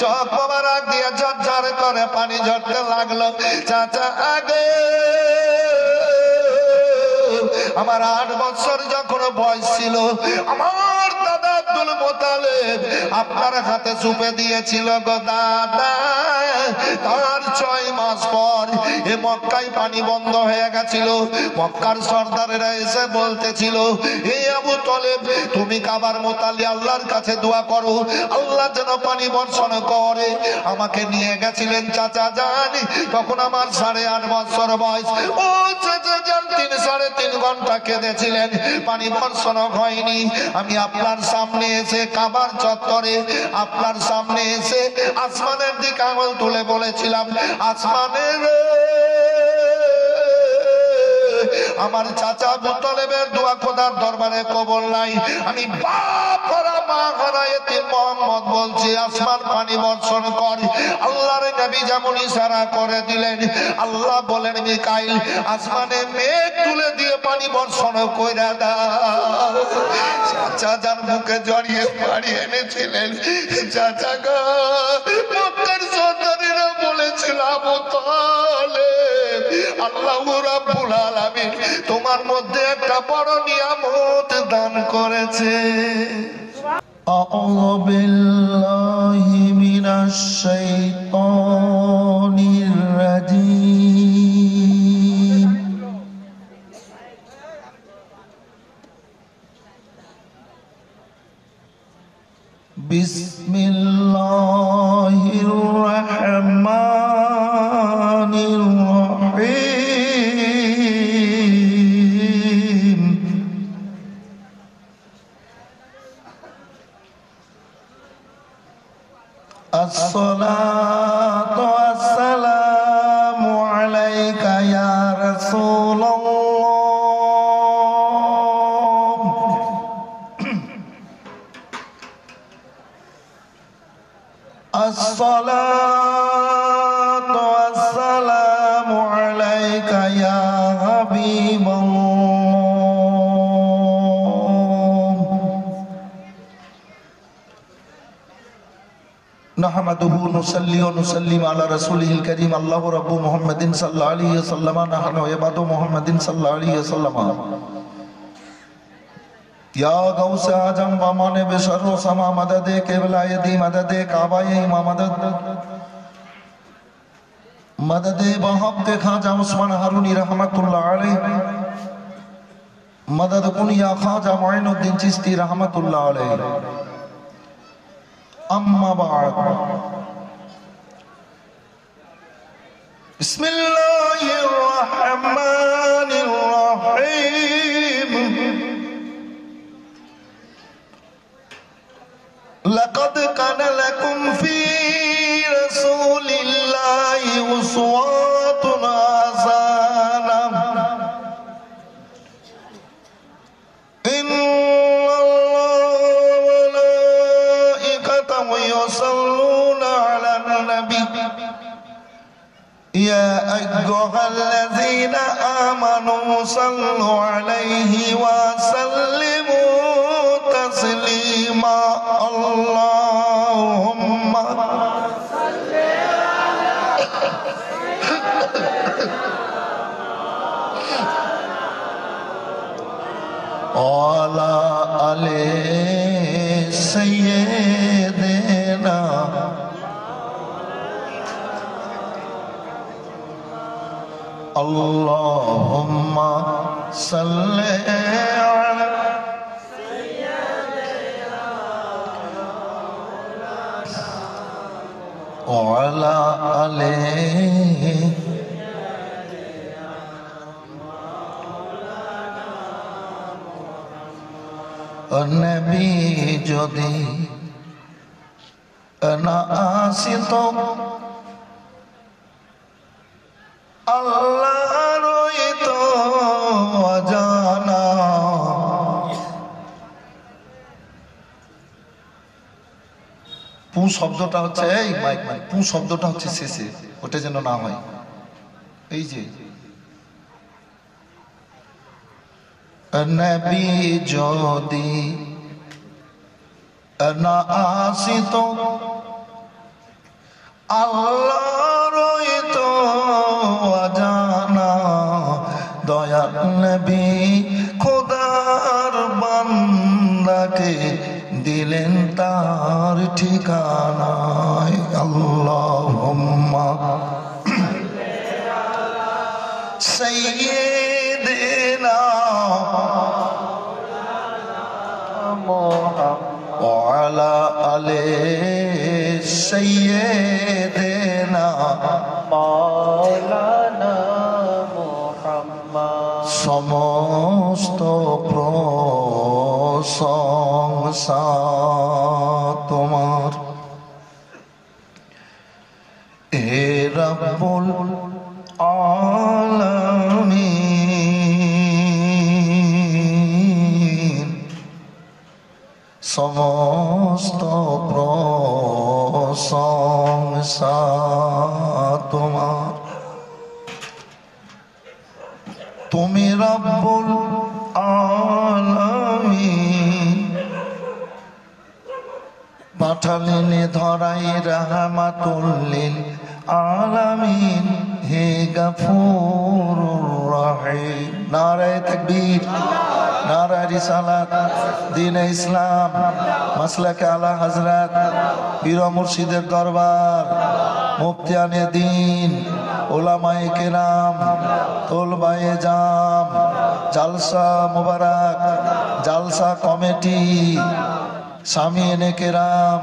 চোখ মোবারক দিয়ে ঝরঝর করে পানি ঝরতে লাগলো। চাচা আগে আমার 8 বছর যখন বয়স ছিল, আমার দাদা আব্দুল মোতালেব আপনার হাতে চুপে দিয়েছিল গো দাদা। তার 6 মাস পর এ মক্কায় পানি বন্ধ হয়ে গেছিল। মক্কার সর্দারেরা এসে বলতেছিল, হে আবু তলেব, তুমি কাবার মোতালি আল্লাহর কাছে দোয়া করো, আল্লাহ যেন পানি বর্ষণ করে। আমাকে নিয়ে গেছিলেন চাচা জানি, তখন আমার 8.5 বছর বয়স। ও চাচা জান 3-3.5 ঘন্টা কেঁদেছিলেন, পানি বর্ষণ হয়নি। আমি আপনার সামনে এসে কাবার চত্বরে আপনার সামনে এসে আসমানের দিকে আঙুল তুলে বলেছিলাম, আসমানের আমার চাচা আবু তালেবের দোয়া খোদার দরবারে কবুল নাই। আমি বাপ হারা মা হারা এতিম মোহাম্মদ বলছি, আসমান পানি বর্ষণ কর। আল্লাহর নবী যেমন ইশারা করে দিলেন, আল্লাহ বলেন মিকাইল আসমানে মেঘ তুলে দিয়ে পানি বর্ষণ কইরা দাও। চাচা যার মুখে জড়িয়ে পানি এনেছিলেন। চাচা গো, মক্কার সর্দারেরা বলেছিল আবু তালেব আল্লাহ রাব্বুল আলামিন তোমার মধ্যে একটা বড় নিয়ামত দান করেছে। আউযু বিল্লাহি মিনাশ শাইতানির রাজীম। বিসমিল্লাহির রাহমানির রাহিম। আসসালাতু ওয়াসসালামু আলাইকা ইয়া রাসূলুল্লাহ। আসসালাতু ওয়াসসালামু আলাইকা ইয়া নাহমাদুহু নুসাল্লি ওয়া নুসাল্লিমু আলা রাসূলিল কারীম। আল্লাহু রাব্বু মুহাম্মাদিন সাল্লাল্লাহু আলাইহি ওয়াসাল্লাম, নাহনু ইবাদু মুহাম্মাদিন সাল্লাল্লাহু আলাইহি ওয়াসাল্লাম। ইয়া গাউসে আজম ওয়া মানে বেশর ওয়া সামা মাদাদে কিবলায়ে মাদাদে কাবায়ে ইমামাদাত মাদাদে বাহাবকে খাজা উসমান হারুনি রাহমাতুল্লাহ আলাইহি, মাদাদ কুনিয়া খাজা মুঈনুদ্দিন চিশতি রাহমাতুল্লাহ আলাইহি। أما بعد، بسم الله الرحمن الرحيم. لقد كان لكم في رسول الله أسوة حسنة يصلون على النبي يا أيها الذين آمنوا صلوا عليه وسلموا تسليما. اللهم صل على آل سيدنا اللهم صل على وعلى آله নবী যদি না আসিত আল্লাহ রইত অজানা। পু শব্দটা হচ্ছে এই মাইক মাইক পু শব্দটা হচ্ছে শেষে, ওটা যেন না হয়। এই যে নবী যদি না আসিত আল্লাহরই তো অজানা দয়াল নবী খোদার বান্দাকে দিলেন তার ঠিকানায়। আল্লাহুম্মা সাইয়্যিদিনা ওয়ালা আলে সাইয়্যিদিনা মাওলানা মুহাম্মদ। সমস্ত প্রশংসা তোমার হে রব্বুল আলামিন। সমস্ত প্রশংসা তোমার, তুমি রব্বুল আলামিন। পাঠালেন ধরাই রাহমাতুল লিল আলামিন, হে গফুরুর রহিম। নারায়ে তাকবীর, নারায়ে রিসালাত, দ্বীনে ইসলাম, মাসলাকে আলা হযরত পীর মুর্শিদের দরবার, মুফতিয়ানে দ্বীন, উলামায়ে কেরাম, তোলবায়ে জাম, জালসা মুবারক, জালসা কমিটি, সামিয়েনে কেরাম,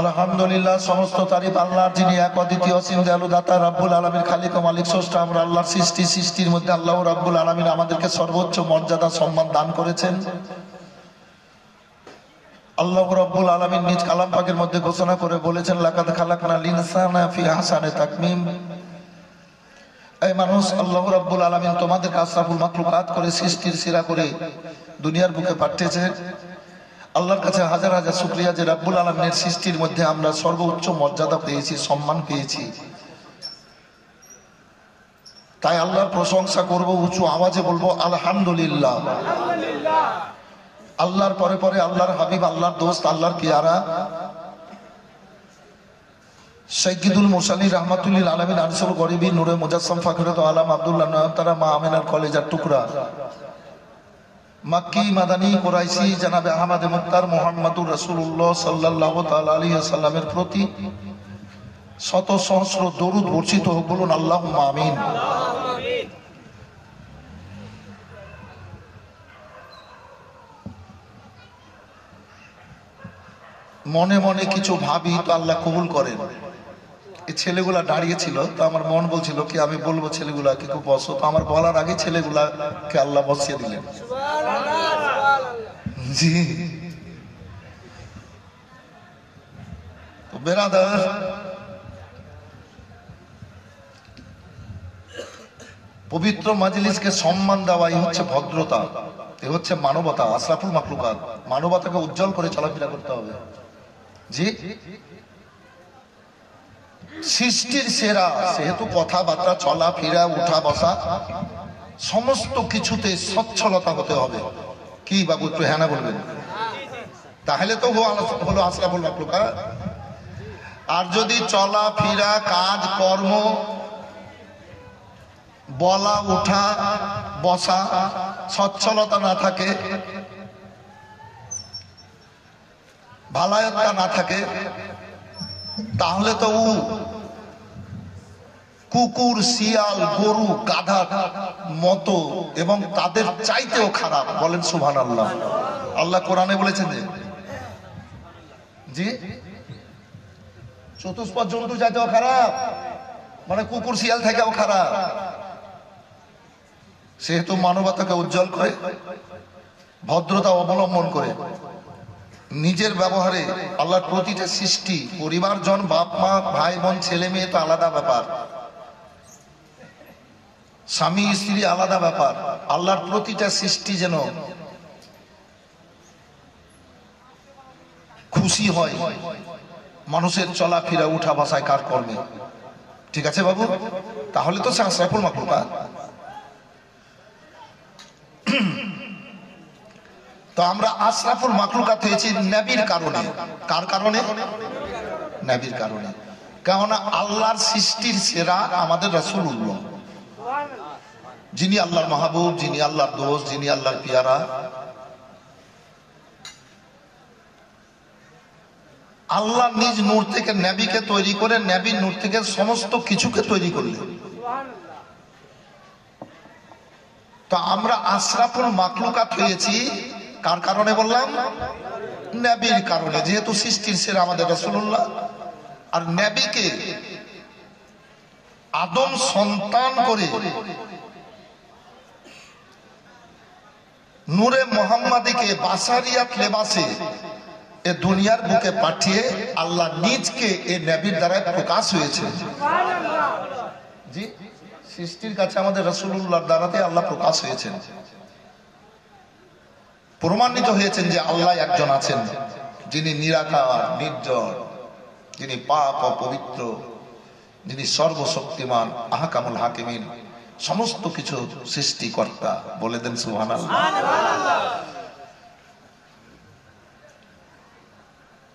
আলহামদুলিল্লাহ। সমস্ত তারিফ আল্লাহর, যিনি এক অদ্বিতীয় অসীম দয়ালু দাতা রব্বুল আলামিন, খালিক ও মালিক স্রষ্টা। আমরা আল্লাহর সৃষ্টির মধ্যে আল্লাহ রব্বুল আলামিন আমাদেরকে সর্বোচ্চ মর্যাদা সম্মান দান করেছেন। আল্লাহ রব্বুল আলামিন নিজ কালাম পাকের মধ্যে ঘোষণা করে বলেছেন, লাকাদ খালাকনাল ইনসানা ফি আহসানি তাকওয়িম। এই মানুষ, আল্লাহ রব্বুল আলামিন তোমাদের আশরাফুল মাখলুকাত করে সৃষ্টির সেরা করে দুনিয়ার বুকে পাঠিয়েছে। আল্লাহর কাছে হাজার হাজার শুকরিয়া যে রব্বুল আলামিনের সৃষ্টির মধ্যে আমরা সর্বোচ্চ মর্যাদা পেয়েছি, সম্মান পেয়েছি। তাই আল্লাহর প্রশংসা করব, উঁচু আওয়াজে বলবো আলহামদুলিল্লাহ। আল্লাহর পরে পরে আল্লাহর হাবিব, আল্লাহর দোস্ত, আল্লাহর পিয়ারা সাইয়্যিদুল মুরসালিন রাহমাতুল লিল আলামিন আরসুল গরিবি নূরে মুজাসসাম ফাখরুত আলম আব্দুল্লাহ নয়নতারা মা আমিনার কলেজার টুকরা মক্কি মাদানী কুরাইশি জনাবে আহমদ মুখতার মুহাম্মদুর রাসূলুল্লাহ সাল্লাল্লাহু তাআলা আলাইহি ওয়াসাল্লামের প্রতি শত সহস্র দরুদ বর্ষিত হোক, বলুন আল্লাহুম্মা আমিন। মনে মনে কিছু ভাবি তো আল্লাহ কবুল করেন। এই ছেলেগুলা দাঁড়িয়ে ছিল, তো আমার মন বলছিল কি আমি বলবো ছেলেগুলা কি খুব বসো, তো আমার বলার আগে ছেলেগুলাকে আল্লাহ বসিয়ে দিলেন। জি, তো বেরাদার, পবিত্র মাজলিসকে সম্মান দেওয়াই হচ্ছে ভদ্রতা, এ হচ্ছে মানবতা। আশরাফুল মাখলুকাত, মানবতাকে উজ্জ্বল করে চলাফেরা করতে হবে। জি, সৃষ্টির সেরা, সেহেতু কথাবার্তা, চলাফেরা, উঠা বসা সমস্ত কিছুতে সচ্ছলতা হতে হবে। কি বাবু একটু হ্যাঁ না বলবেন? তাহলে তো হলো আশরাফুল মাখলুকাত। আর যদি চলাফেরা, কাজ কর্ম, বলা উঠা বসা সচ্ছলতা না থাকে, ভালায়াতটা না থাকে, তাহলে তো কুকুর, শিয়াল, গরু, গাধা মতো এবং তাদের চাইতেও খারাপ। বলেন সুবহানাল্লাহ। আল্লাহ কোরআনে বলেছেন যে জি, চতুষ্পদ জন্তু চাইতেও খারাপ, মানে কুকুর শিয়াল থেকেও খারাপ। সেহেতু মানবতাকে উজ্জ্বল করে, ভদ্রতা অবলম্বন করে নিজের ব্যবহারে আল্লাহর প্রতিটা সৃষ্টি, পরিবারজন, বাপ মা, ভাই বোন, ছেলে মেয়ে তো আলাদা ব্যাপার, স্বামী স্ত্রী আলাদা ব্যাপার। আল্লাহর প্রতিটা সৃষ্টি যেন খুশি হয় মানুষের চলাফেরা, উঠা বসায়, কার কর্মে। ঠিক আছে বাবু? তাহলে তো সে আশরাফুল মাখলুকাত। তো আমরা আশরাফুল মাখলুকাত হয়েছি নবীর কারণে। কার কারণে? নবীর কারণে। কেননা আল্লাহর সৃষ্টির সেরা আমাদের রাসূলুল্লাহ, যিনি আল্লাহর মাহবুব, যিনি আল্লাহর দোস্ত, যিনি আল্লাহর পিয়ারা। আল্লাহ নিজ নূর থেকে নবীকে তৈরি করে, নবীর নূর থেকে সমস্ত কিছুকে তৈরি করলেন। তো আমরা আশরাফুল মাখলুকাত হয়েছি কার কারণে বললাম? নবীর কারণে। যেহেতু সৃষ্টির সেরা আমাদের রাসূলুল্লাহ, আর নবীকে আদম সন্তান করে নূরে মুহাম্মাদিকে বাসারিয়াত লেবাসে এ দুনিয়ার বুকে পাঠিয়ে আল্লাহ নিজকে এ নবীর দ্বারা প্রকাশ হয়েছে। জি, সৃষ্টির কাছে আমাদের রাসূলুল্লাহর দ্বারাতে আল্লাহ প্রকাশ হয়েছেন, প্রমাণিত হয়েছেন যে আল্লাহ একজন আছেন, যিনি নিরাকার, নির্জর, যিনি পাক ও পবিত্র, যিনি সর্বশক্তিমান, আহকামুল হাকিমিন, সমস্ত কিছু সৃষ্টিকর্তা। বলে দেন সুবহানাল্লাহ।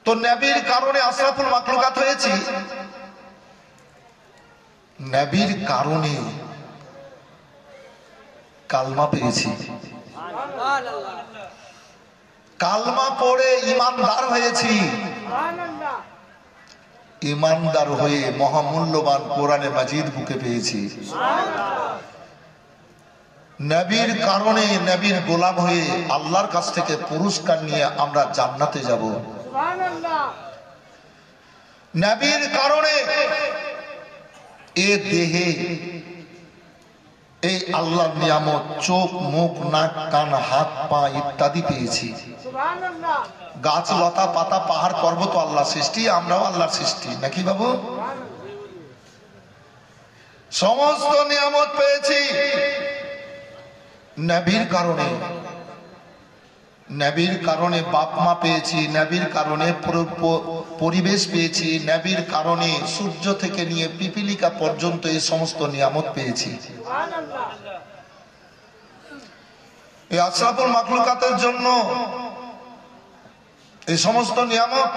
তো নবীর কারণে আশরাফুল মাখলুকাত হয়েছি, নবীর কারণে কালমা পেয়েছি, কালমা পড়ে ইমানদার হয়েছি, ইমানদার হয়ে মহামূল্যবান কোরআনে মাজিদ বুকে পেয়েছি। নবীর কারণে নবীর গোলাম হয়ে আল্লাহর কাছ থেকে পুরস্কার নিয়ে আমরা জান্নাতে যাব। নবীর কারণে এ দেহে এই আল্লাহর নিয়ামত, চোখ, মুখ, নাক, কান, হাত, পা ইত্যাদি পেয়েছি। গাছ, লতা, পাতা, পাহাড়, পর্বত আল্লাহ সৃষ্টি, আমরাও আল্লাহর সৃষ্টি, নাকি বাবু? সমস্ত নিয়ামত পেয়েছি নবীর কারণে। নবীর কারণে বাপ মা পেয়েছি, নবীর কারণে পরিবেশ পেয়েছি, নবীর কারণে সূর্য থেকে নিয়ে পিপিলিকা পর্যন্ত এই সমস্ত নিয়ামত পেয়েছি। এই আশরাফুল মাখলুকাতের জন্য এই সমস্ত নিয়ামত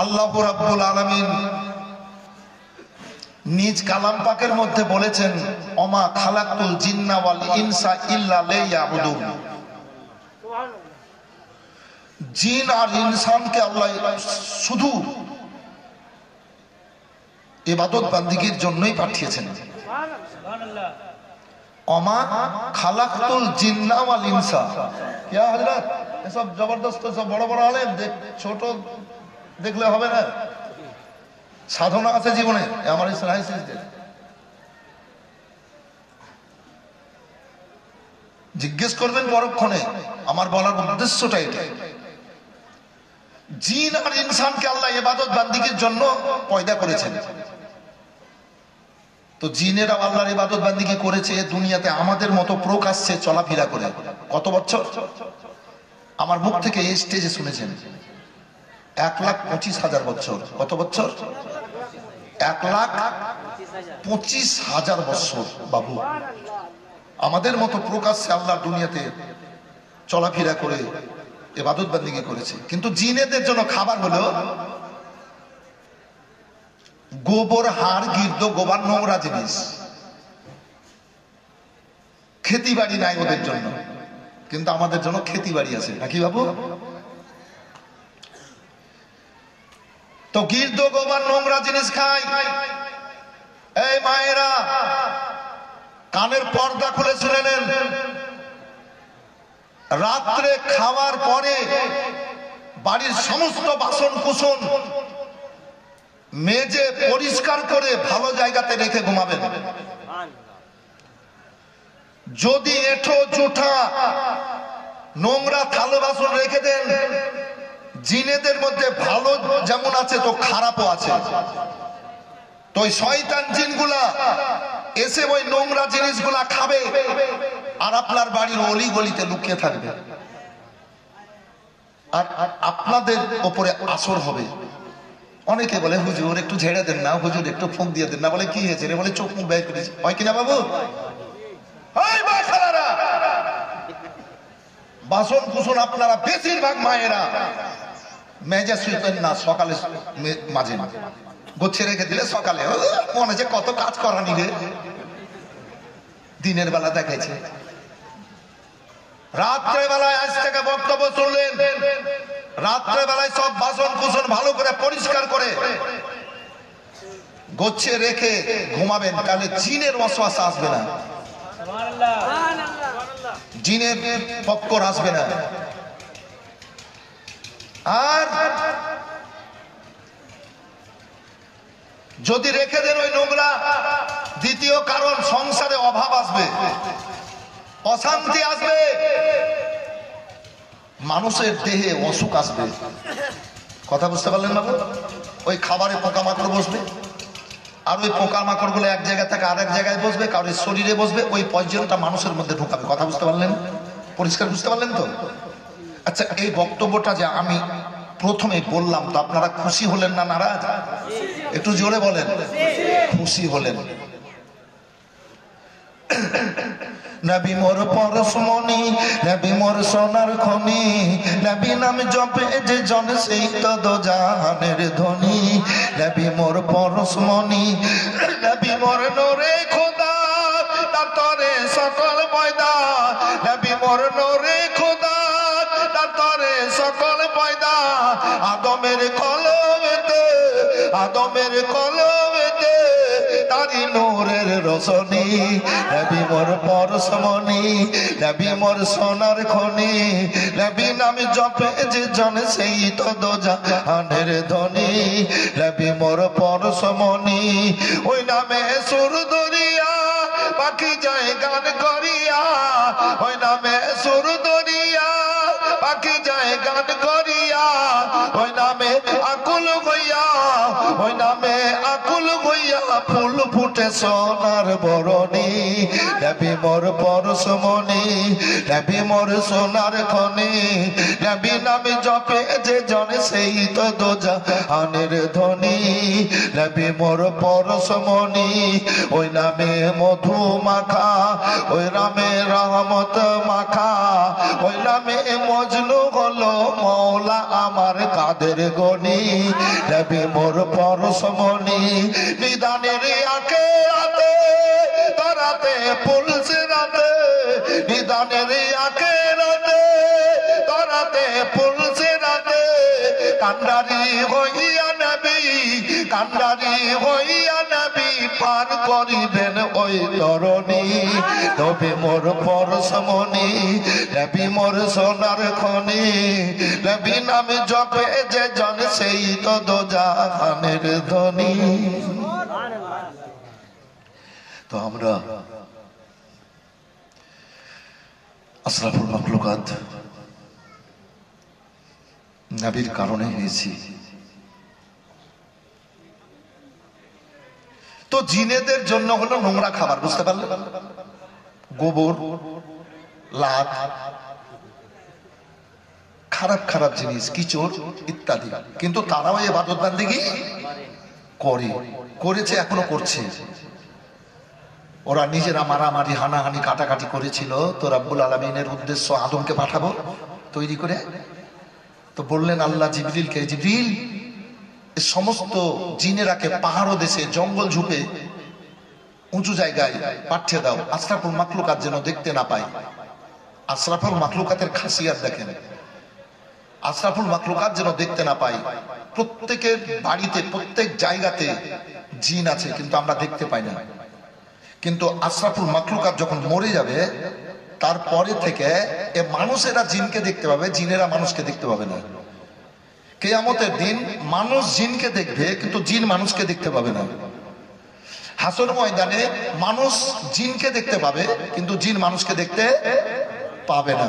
আল্লাহ রাব্বুল আলামিন নিজ কালাম পাকের মধ্যে বলেছেন, ওমা খালাকতুল জিন্না ওয়াল ইনসা ইল্লা লিয়াবুদুন। জিন আর ইনসানকে আল্লাহ শুধু ইবাদত বান্দিগির জন্যই পাঠিয়েছেন। ওমা খালাকতুল জিন্না ওয়াল ইনসা। ইয়া হযরত, এসব জবরদস্ত, সব বড় বড় আলেম, ছোট দেখলে হবে না। সাধনা আছে জীবনে, আমার জিজ্ঞেস করবেন পরক্ষণে। আমার বলার উদ্দেশ্যটা এটা, জিন আর ইনসানকে আল্লাহ ইবাদত বান্দিগির জন্য পয়দা করেছেন। তো জিনেরা আল্লাহর ইবাদত বান্দিগি করেছে দুনিয়াতে আমাদের মতো প্রকাশ্যে চলাফেরা করে। কত বছর? আমার মুখ থেকে এই স্টেজে শুনেছেন 1,25,000 বছর। কত বছর? 1,25,000 বছর বাবু আমাদের মতো প্রকাশ্যে আল্লাহ দুনিয়াতে চলাফেরা করে ইবাদত বান্দিগি করেছে। কিন্তু জিনেদের জন্য খাবার হলো গোবর, হাড়, গির্দ, গোবার, নোংরা জিনিস। খেতি বাড়ি নাই ওদের জন্য, কিন্তু আমাদের জন্য খেতি বাড়ি আছে, নাকি বাবু? তো গির্দ, গোবার, নোংরা জিনিস খায়। এই মায়েরা কানের পর্দা খুলে শুনে নেন, রাত্রে খাওয়ার পরে বাড়ির সমস্ত বাসন কুসন মেজে পরিষ্কার করে ভালো জায়গাতে রেখে ঘুমাবেন। যদি এঁঠো জুঠা নোংরা থালা বাসন রেখে দেন, জিনেদের মধ্যে ভালো যেমন আছে তো খারাপও আছে। তো ওই শয়তান জিনগুলা এসে ওই নোংরা জিনিসগুলা খাবে আর আপনার বাড়ির অলি গলিতে লুকিয়ে থাকবে, আর আপনাদের উপরে আসর হবে। অনেকে বলে হুজুর একটু ঝেড়ে দেন না, হুজুর একটু ফুঁক দিয়ে দেন না। বলে কি হয়েছে রে? বলে চোখ মুখ ব্যয় করেছে। হয় কিনা বাবু? বাসন কুসন আপনারা বেশিরভাগ মায়েরা মেজা শুইতেন না সকালে, মাঝে মাঝে গোছে রেখে দিলে সকালে মনে যে কত কাজ করানি রে। দিনের বেলা দেখাইছে, রাত্রে বেলায় আজ থেকে বক্তব্য শুনলেন, রাত্রে বেলায় সব বাসন কুসন ভালো করে পরিষ্কার করে গোছে রেখে ঘুমাবেন, তাহলে জিনের ওয়াসওয়াসা আসবে না, জিনের ফক্কর আসবে না। আর যদি রেখে দেন ওই নোংরা, দ্বিতীয় কারণ সংসারে অভাব আসবে, অশান্তি আসবে, মানুষের দেহে অসুখ আসবে। কথা বুঝতে পারলেন বাবু? ওই খাবারে পোকামাকড় বসবে, আর ওই পোকামাকড় গুলো এক জায়গা থেকে আরেক জায়গায় বসবে, কারোর শরীরে বসবে, ওই পয়জনটা মানুষের মধ্যে ঢুকাবে। কথা বুঝতে পারলেন? পরিষ্কার বুঝতে পারলেন তো? আচ্ছা, এই বক্তব্যটা যে আমি প্রথমে বললাম, তো আপনারা খুশি হলেন না নারাজ? একটু জোরে বলেন, খুশি হলেন? নবী মোর পরশমণি, নবী মোর সোনার খনি, নবী নাম জপে যে জন সেই তো দোজাহানের ধনী। নবী মোর পরশমণি, নবী মোর নূরে খোদা, তার তরে সকল পয়দা। নবী মোর নূরে খোদা, তার তরে সকল পয়দা। আদমের কলমেতে, আদমের কলমেতে তারি নূরের রোশনী। নবী মোর পরশমণি, নবী মোর সোনার খনি, নবী নাম জপে যে জন সেই তো দোজাহানের ধনী। নবী মোর পরশমণি, ওই নামে সুর দরিয়া পাখি যায় গান করিয়া, ওই নামে সুর দরিয়া পাখি যায় গান করিয়া। ওই নামে আকুল হইয়া, ওই নামে আকুল হইয়া ফুল ফুটে সোনার বরণী। নবী মোর পরশমণি, নবী মোর সোনার খনি, নবী নামে জপে যে জন সেই তো দোজাহানের ধনী। নবী মোর পরশমণি, ওই নামে মধু মাখা, ওই নামে রহমত মাখা, ওই নামে মজনু হলো মৌলা আমার কাদের গনি। নবী মোর পরশমণি, নিদানের আঁকে রাতে তারাতে পুলসে রাতে, নিদানের আঁকে রাতে তারাতে পুলসে রাতে। কান্ডারি হইয়া নবী, কান্ডারি হইয়া নবী পার করিবেন ওই তরণী। নবী মোর পরশমণি, নবী মোর সোনার খনি, নবী নামে জপে যে জন সেই তো দোজাহানের ধনী। তো আমরা আশরাফুল মাখলুকাত নবীর কারণে হয়েছি। তো জিনেদের জন্য হলো নোংরা খাবার, বুঝতে পারলেন? গোবর, লাত, খারাপ খারাপ জিনিস, কিচড় ইত্যাদি। কিন্তু তারাও ইবাদত বান্দেগি করে, করেছে, এখনো করছে। ওরা নিজেরা মারামারি হানাহানি কাটাকাটি করেছিল, তো রব্বুল আলামিনের উদ্দেশ্য আদমকে পাঠাবো তৈরি করে। তো বললেন আল্লাহ জিবরিলকে, জিবরিল সমস্ত জিনেরাকে পাহাড় দেশে জঙ্গল ঝুপে উঁচু জায়গায় পাঠিয়ে দাও, আশরাফুল মাখলুকাত যেন দেখতে না পায়। আশরাফুল মাখলুকাতের খাসিয়াত দেখেন, আশরাফুল মাখলুকাত যেন দেখতে না পাই। প্রত্যেকের বাড়িতে প্রত্যেক জায়গাতে জিন আছে, কিন্তু আমরা দেখতে পাই না। কিন্তু আশরাফুল মাখলুকাত যখন মরে যাবে, তারপরে থেকে এ মানুষেরা জিনকে দেখতে পাবে, জিনেরা মানুষকে দেখতে পাবে না। কিয়ামতের দিন মানুষ জিনকে দেখবে, কিন্তু জিন মানুষকে দেখতে পাবে না। হাসর ময়দানে মানুষ জিনকে দেখতে পাবে, কিন্তু জিন মানুষকে দেখতে পাবে না।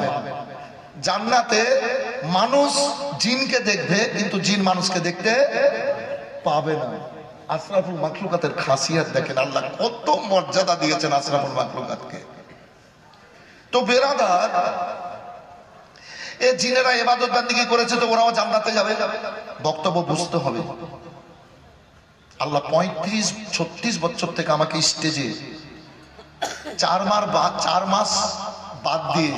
জান্নাতে মানুষ জিনকে দেখবে, কিন্তু জিন মানুষকে দেখতে পাবে না। আশরাফুল মাখলুকাতের খাসিয়াত দেখেন, আল্লাহ কত মর্যাদা দিয়েছেন আশরাফুল মাখলুকাতকে। তো বেরাদার, এ জিনেরা ইবাদত বান্দেগি করেছে, তো ওরাও জান্নাতে যাবে। বক্তব্য বুঝতে হবে। আল্লাহ 35-36 বছর থেকে আমাকে স্টেজে 4 মাস বাদ দিয়ে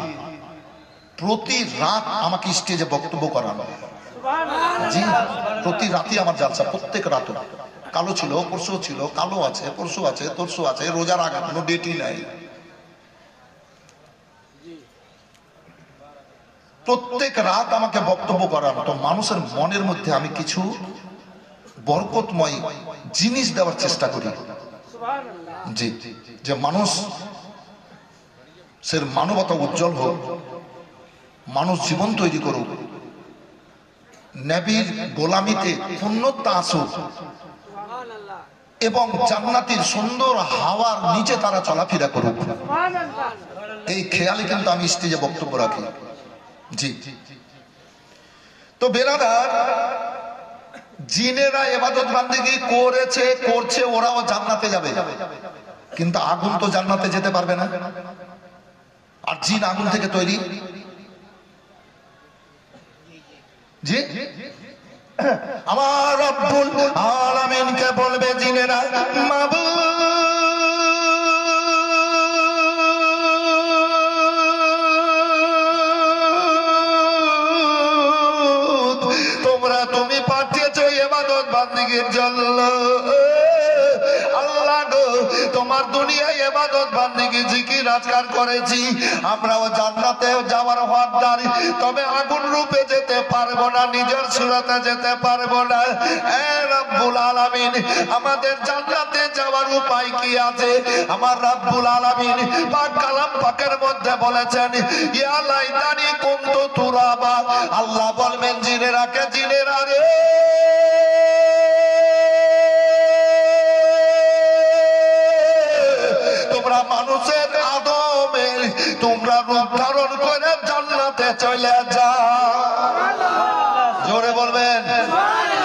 প্রতি রাত আমাকে স্টেজে বক্তব্য করানো। জি, প্রতি রাতে আমার জালসা, প্রত্যেক রাত। কালো ছিল, পরশু ছিল, কালো আছে, পরশু আছে, তরশু আছে, রোজার আগে কোনো ডেটই নাই। প্রত্যেক রাত আমাকে বক্তব্য করার তো মানুষের মনের মধ্যে আমি কিছু বরকতময় জিনিস দেওয়ার চেষ্টা করি। জি, যে মানুষ সে মানবতা উজ্জ্বল হোক, মানুষ জীবন তৈরি করুক, নবীর গোলামিতে পূর্ণতা আসুক এবং জান্নাতের সুন্দর হাওয়ার নিচে তারা চলাফেরা করুক, এই খেয়ালে কিন্তু আমি স্টেজে বক্তব্য রাখি। জি, তো বেরাদার, জিনেরা ইবাদত বান্দেগি করেছে, করছে, ওরাও জান্নাতে যাবে, কিন্তু আগুন তো জান্নাতে যেতে পারবে না। আর জিন আগুন থেকে তৈরি। জি, আমার রব্বুল আলামিনকে বলবে জিনেরা, মাবুদ তোমরা তুমি পাঠিয়েছো ইবাদত বান্দেগির জন্য। আল্লাহ গো, তোমার দুনিয়ায় ইবাদত বান্দেগি জিকির আজকার করেছি, আমরাও জান্নাতে যাওয়ার হকদার, তবে আগুন রূপে যেতে পারবো না, নিজের সুরতে যেতে পারবো না। হে রব্বুল আলামিন, আমাদের জান্নাতে যাওয়ার উপায় কি আছে? আমার রব্বুল আলামিন পাক কালাম পাকের মধ্যে বলেছেন, ইয়া লাইতানি কুনতু তুরাবা। আল্লাহ বলবেন জিনেরা কে, জিনেরা রে, তোমরা মানুষের আদমের তোমরা রূপ ধারণ করে জান্নাতে চলে যাও। জোরে বলবেন,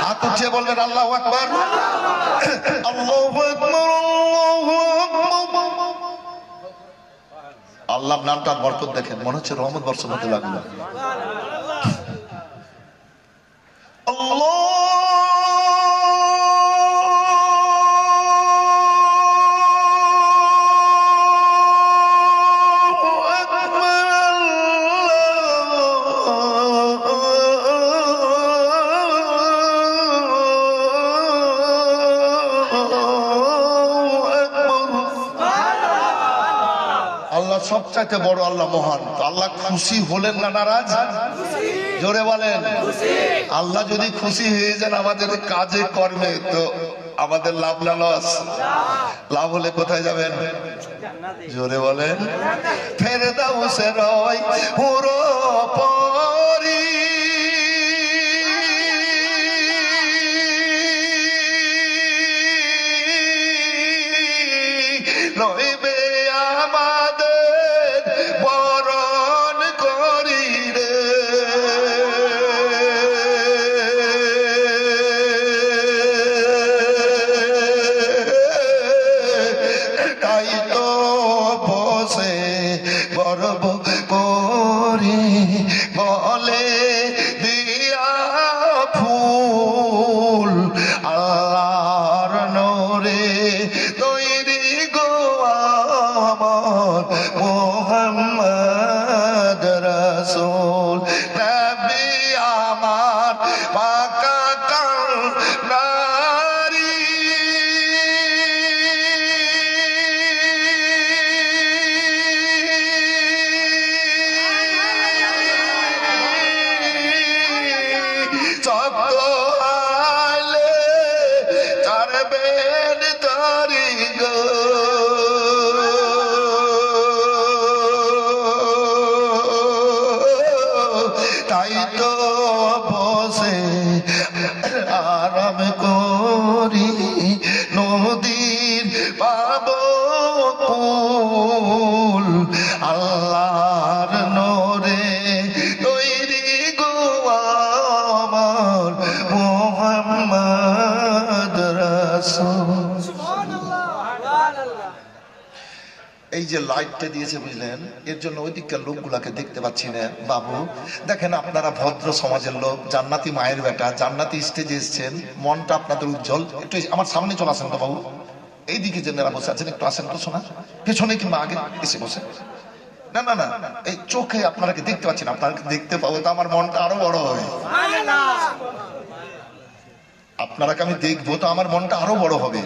হাত উঠিয়ে বলবেন আল্লাহু আকবার, আল্লাহু আকবার, আল্লাহু আকবার। আল্লাহর নামটার বরকত দেখেন, মনে হচ্ছে রহমত বর্ষণ হতে লাগলো। আল্লাহ সবচাইতে বড়, আল্লাহ মহান। তো আল্লাহ খুশি হলেন না নারাজ? জোরে বলেন। আল্লাহ যদি খুশি হয়ে যান আমাদের কাজে কর্মে, তো আমাদের লাভ না লস? লাভ হলে কোথায় যাবেন? জোরে বলেন। ফেরদাউসে রয় পুরো পরি, নইবে আমাদের বরণ করি রে। তাই তো বসে গর্ব করি বলে দিয়া ফুল, আল্লাহর নূরে তৈরি গো আমার মুহাম্মদ রাসূল। নবী আমার পাকা কান্ডারি, শব্দ আলে চারবেন তারি গো। তাই তো বসে আরাম করি নদীর পাব কুল, আল্লাহর নূরে তৈরি গো আমার মুহাম্মদ রাসূল। এই যে লাইটটা দিয়েছে বুঝলেন, এর জন্য ওই দিককার লোকগুলাকে দেখতে পাচ্ছি না। বাবু দেখেন, আপনারা ভদ্র সমাজের লোক, জান্নাতি মায়ের বেটা, জান্নাতি স্টেজে এসছেন, মনটা আপনাদের উজ্জ্বল। একটু আমার সামনে চলে আসেন তো বাবু, এইদিকে যে যারা বসে আছেন একটু আসেন তো, শোনা পেছনে কিংবা আগে এসে বসে। না না না, এই চোখে আপনারা দেখতে পাচ্ছেন, আপনারা দেখতে পাবো তো আমার মনটা আরো বড় হয়। আপনারাকে আমি দেখবো তো আমার মনটা আরো বড় হবে,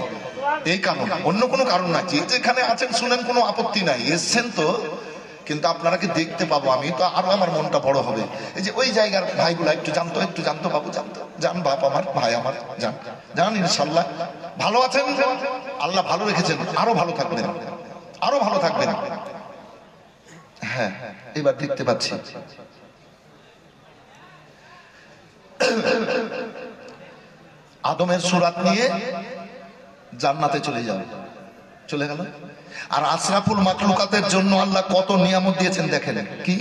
এই কারণ, অন্য কোনো কারণ না। যেখানে আছেন শুনেন, কোনো আপত্তি নাই, এসছেন তো, কিন্তু আপনারাকে দেখতে পাবো আমি তো আরো আমার মনটা বড় হবে। এই যে ওই জায়গার ভাইগুলা একটু জানতো বাবু, জানতো, জান বাপ আমার, ভাই আমার, জান ইনশাল্লাহ ভালো আছেন, আল্লাহ ভালো রেখেছেন, আরো ভালো থাকবেন, আরো ভালো থাকবেন। হ্যাঁ, এবার দেখতে পাচ্ছি আদমের সুরাত নিয়ে জান্নাতে চলে গেল। আর আশরাফুল মাখলুকাতের জন্য আল্লাহ কত নিয়ামত দিয়েছেন দেখেন। কি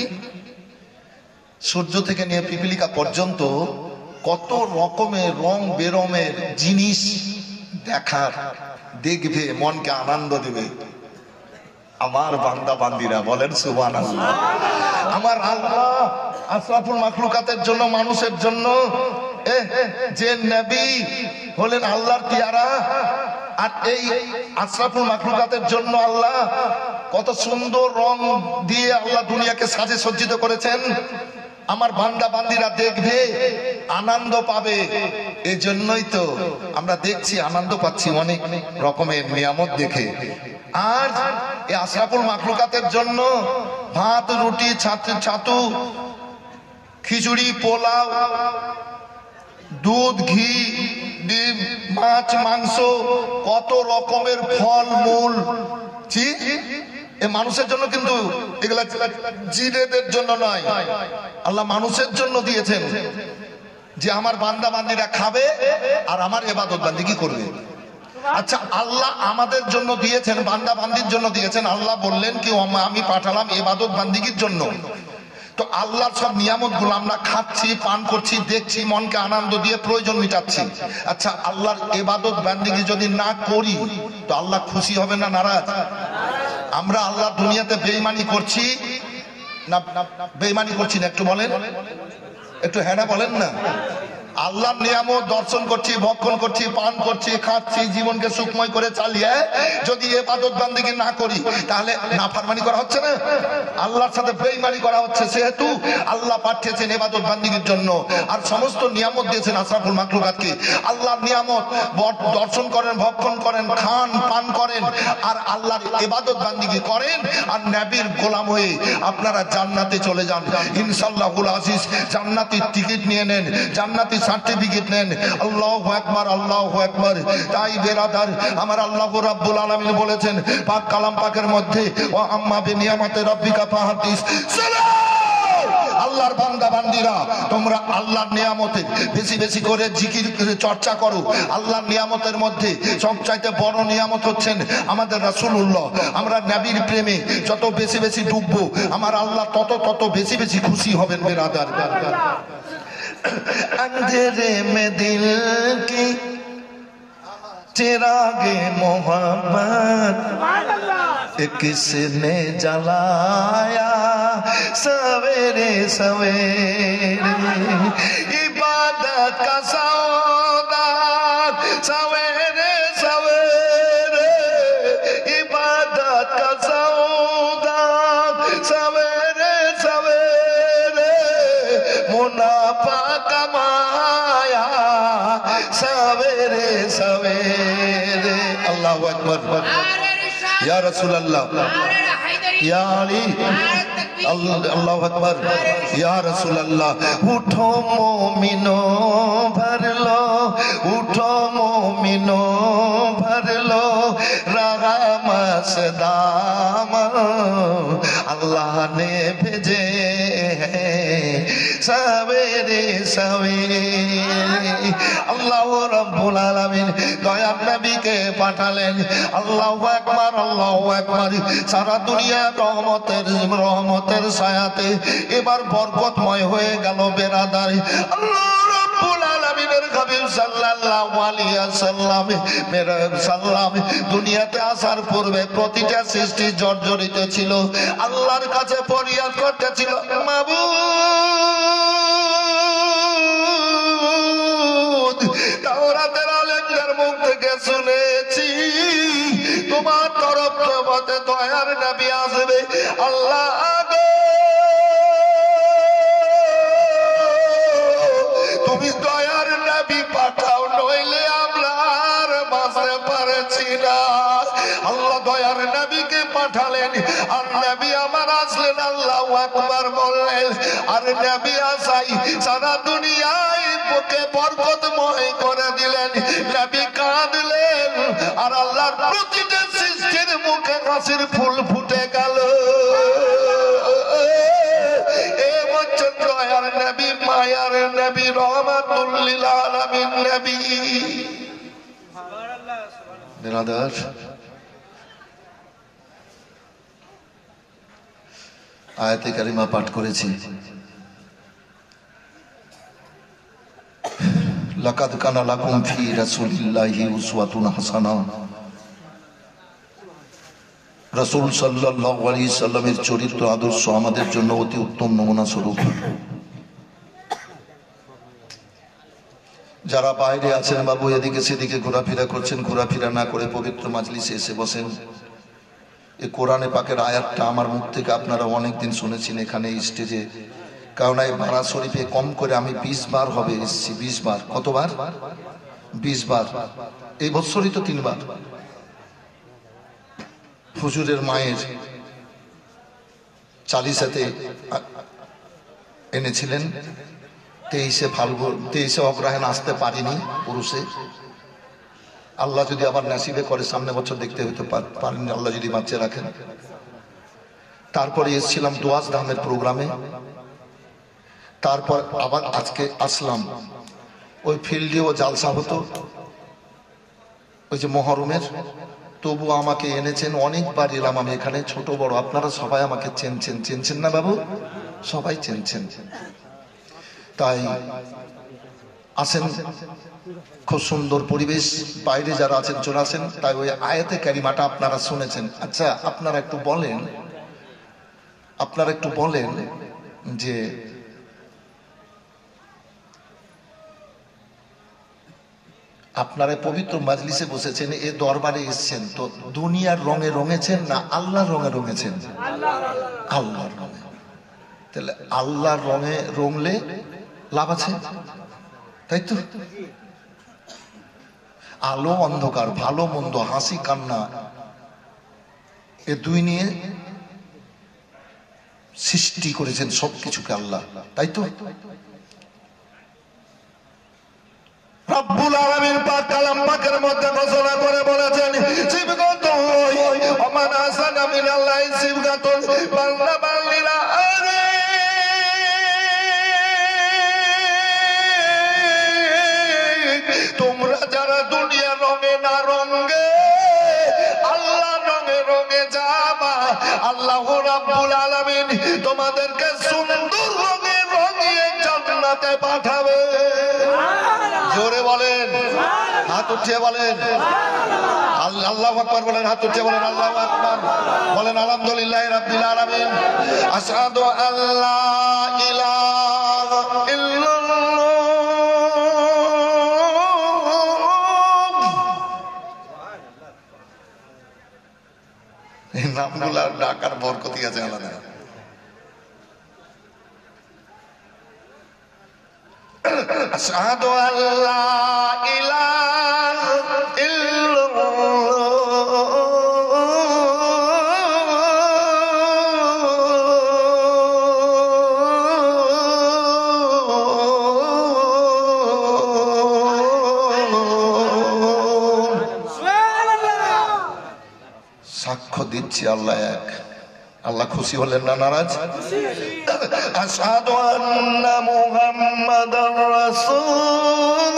সূর্য থেকে নিয়ে পিপিলিকা পর্যন্ত কত রকমের রং বেরঙের জিনিস দেখার, দেখবে, মনকে আনন্দ দেবে। আমার বান্দা বান্দিরা বলেন সুবহানাল্লাহ। আমার আল্লাহ আশরাফুল মাখলুকাতের জন্য, মানুষের জন্য যে নবী হলেন আল্লাহর পেয়ারা, আর এই আশরাফুল মাখলুকাতের জন্য আল্লাহ কত সুন্দর রং দিয়ে আল্লাহ দুনিয়াকে সাজে সজ্জিত করেছেন। আমার বান্দা বান্দিরা দেখবে, আনন্দ পাবে। এই জন্যই তো আমরা দেখছি, আনন্দ পাচ্ছি অনেক রকমের নিয়ামত দেখে। আর এই আশরাফুল মাখলুকাতের জন্য ভাত, রুটি, ছাতু, খিচুড়ি, পোলাও, দুধ, ঘি, ডিম, মাছ, মাংস, কত রকমের ফল মূল, এ মানুষের জন্য, কিন্তু এগুলা জিনেদের জন্য নয়, আল্লাহ মানুষের জন্য দিয়েছেন, যে আমার বান্দা বান্দিরা খাবে আর আমার ইবাদত বান্দিগি করবে। আচ্ছা, আল্লাহ আমাদের জন্য দিয়েছেন, বান্দা বান্দির জন্য দিয়েছেন। আল্লাহ বললেন কি, আমি পাঠালাম ইবাদত বান্দিগির জন্য। তো আল্লাহর সব নিয়ামত গুলো আমরা খাচ্ছি, পান করছি, দেখছি, মনকে আনন্দ দিয়ে প্রয়োজন মিটাচ্ছি। আচ্ছা, আল্লাহর ইবাদত বান্দিগি যদি না করি তো আল্লাহ খুশি হবে না নারাজ? আমরা আল্লাহ দুনিয়াতে বেঈমানি করছি না? বেঈমানি করছি না? একটু বলেন, একটু হ্যাঁ না বলেন না? আল্লাহর নিয়ামত দর্শন করছি, ভক্ষণ করছি, পান করছি, খাচ্ছি, জীবনকে সুখময় করে চালিয়ে যদি ইবাদত বান্দিগি না করি তাহলে নাফরমানি করা হচ্ছে না? আল্লাহর সাথে বেঈমানি করা হচ্ছে। সেহেতু আল্লাহ পাঠিয়েছেন ইবাদত বান্দিগির জন্য, আর সমস্ত নিয়ামত দিয়েছেন আশরাফুল মাখলুকাতকে। আল্লাহর নিয়ামত দর্শন করেন, ভক্ষণ করেন, খান, পান করেন, আর আল্লাহর ইবাদত বান্দিগি করেন, আর নবীর গোলাম হয়ে আপনারা জান্নাতে চলে যান ইনশাআল্লাহুল আজিজ। জান্নাতের টিকিট নিয়ে নেন, জান্নাতি সার্টিফিকেট নেন। আল্লাহু আকবার, আল্লাহু আকবার। তাই বেরাদার, আমার আল্লাহ রাব্বুল আলামিন বলেছেন পাক কালাম পাকের মধ্যে, ওয়া আম্মা বিনিয়ামাতি রাব্বিকা ফাহাদিস। আল্লাহর বান্দা বান্দিরা, তোমরা আল্লাহর নিয়ামতের বেশি বেশি করে জিকির চর্চা করো। আল্লাহর নিয়ামতের মধ্যে সবচাইতে বড় নিয়ামত হচ্ছেন আমাদের রাসূলুল্লাহ। আমরা নবীর প্রেমে যত বেশি বেশি ডুববো, আমার আল্লাহ তত বেশি বেশি খুশি হবেন বেরাদার। अंधेरे में दिल की चिरागे मोहब्बत किसने जलाया सवेरे सवेरे, इबादत का सौदा सवेरे सवेरे, इबादत का सौदा सवेरे सवेरे, मुनाफा कमाया सवेरे सवेरे। अल्लाहु अकबर, या रसूल अल्लाह, या अली, अल्लाहु अकबर, या रसूल अल्लाह। उठो मोमिनो भर लो, उठो मोमिनो भर लो, रहा मसदाम अल्लाह ने भेजे सवेरे सवेरे। আল্লাহ রাব্বুল আলামিন দয়ার নবীকে পাঠালেন। আল্লাহু আকবার, আল্লাহু আকবার। সারা দুনিয়া রহমতের ছায়াতে এবার বরকতময় হয়ে গেল বেরাদার। আল্লাহ রাব্বুল আলামিনের হাবিব সাল্লাল্লাহু আলাইহি ওয়াসাল্লাম দুনিয়াতে আসার পূর্বে প্রতিটা সৃষ্টি জর্জরিত ছিল, আল্লাহর কাছে ফরিয়াদ করতেছিল, মাবুদ, তাওরাতের আলেমদের মুখ থেকে শুনেছি তোমার তরফ থেকে দয়ার নবী আসবে। আল্লাহ তুমি দয়ার নবী পাঠাও, নইলে আর নবী আমার আসলেন, আল্লাহু আকবার বললেন। আর নবী আসাই সারা দুনিয়ায় বুকে বরকতময় করে দিলেন। নবী কাঁদলেন আর আল্লাহর প্রতিটা সৃষ্টির মুখে হাসির ফুল ফুটে গেল। এ বছর দয়ার নবী, মায়ার নবী, রহমাতুল লিল আলামিন নবী। বিরাদার, আয়াতে কারিমা পাঠ করেছি। লাকাদ কানা লাকুম ফি রাসূলিল্লাহি উসওয়াতুন হাসানাহ। রাসূল সাল্লাল্লাহু আলাইহি সাল্লামের চরিত্র আদর্শ আমাদের জন্য অতি উত্তম নমুনা স্বরূপ। যারা বাইরে আছেন বাবু, এদিকে সেদিকে ঘোরাফেরা করছেন, ঘোরাফেরা না করে পবিত্র মাজলিসে এসে বসেন। এই কোরআনে পাকের আয়াতটা আমার মুখ থেকে আপনারা অনেকদিন শুনেছেন এখানে স্টেজে। কারণ এই বারা শরীফে কম করে আমি 20 বার হবে এসেছি। 20 বার। কতবার? 20 বার। এই বছরই তো 3 বার। হুজুরের মায়ের চালিসাতে এনেছিলেন। 23 ফাল্গুন, 23 অগ্রহায়ণ আসতে পারিনি পুরুষে। আল্লাহ যদি আবার নাসিবে করে সামনে বছর দেখতে হইতে পারেন, আল্লাহ যদি বাঁচিয়ে রাখেন। তারপরে এসেছিলাম দোয়াজ ধামের প্রোগ্রামে। তারপর আবার আজকে আসলাম। ওই ফিল্ডেও জালসা হতো, ওই যে মহরমের। তবু আমাকে এনেছেন, অনেকবার এলাম আমি এখানে, ছোট বড় আপনারা সবাই আমাকে চেনছেন না বাবু? সবাই চেনছেন। তাই আসেন, খুব সুন্দর পরিবেশ। বাইরে যারা আছেন চলে আসেন। তাই ওই আয়াতে কারিমাটা আপনারা শুনেছেন। আচ্ছা, আপনারা একটু বলেন যে আপনারা পবিত্র মাজলিসে বসেছেন, এ দরবারে এসছেন, তো দুনিয়ার রঙে রঙেছেন না আল্লাহর রঙে রঙেছেন? আল্লাহর রঙে। তাহলে আল্লাহর রঙে রঙলে লাভ আছে, তাই তো? আলো অন্ধকার, ভালো মন্দ, হাসি কান্না, এ দুই নিয়ে সৃষ্টি করেছেন সবকিছুকে আল্লাহ, তাই তো? রব্বুল আলামিন পাক কালাম পাকের মধ্যে ঘোষণা করে বলেছেন, সিবগাতুন ওমান আসানা মিনাল্লাহি সিবগাতুন বান্দা বান্দিরা, আরে তোমরা যারা দুনিয়া রঙে না রঙে আল্লাহ রঙে রঙে যাবা, আল্লাহ রাব্বুল আলামিন তোমাদেরকে সুন্দর রঙে রঙিয়ে জান্নাতে পাঠাবে। জোরে বলেন, হাত উঠিয়ে বলেন আল্লাহু আকবার, বলেন হাত উঠিয়ে বলেন আল্লাহু আকবার, বলেন আলহামদুলিল্লাহি রাব্বিল আলামিন। আশহাদু আল্লা ইলাহা ইল্লাল্লাহ। এই নামগুলা ডাকার বরকতই আছে আলাদা। আশহাদু আল্লা ইলাহা ইল্লাল্লাহ। সাক্ষ্য দিচ্ছি আল্লাহ এক। আল্লাহ খুশি হলেন না নারাজ? আশহাদু আন্না মুহাম্মাদার রাসূলুল্লাহ।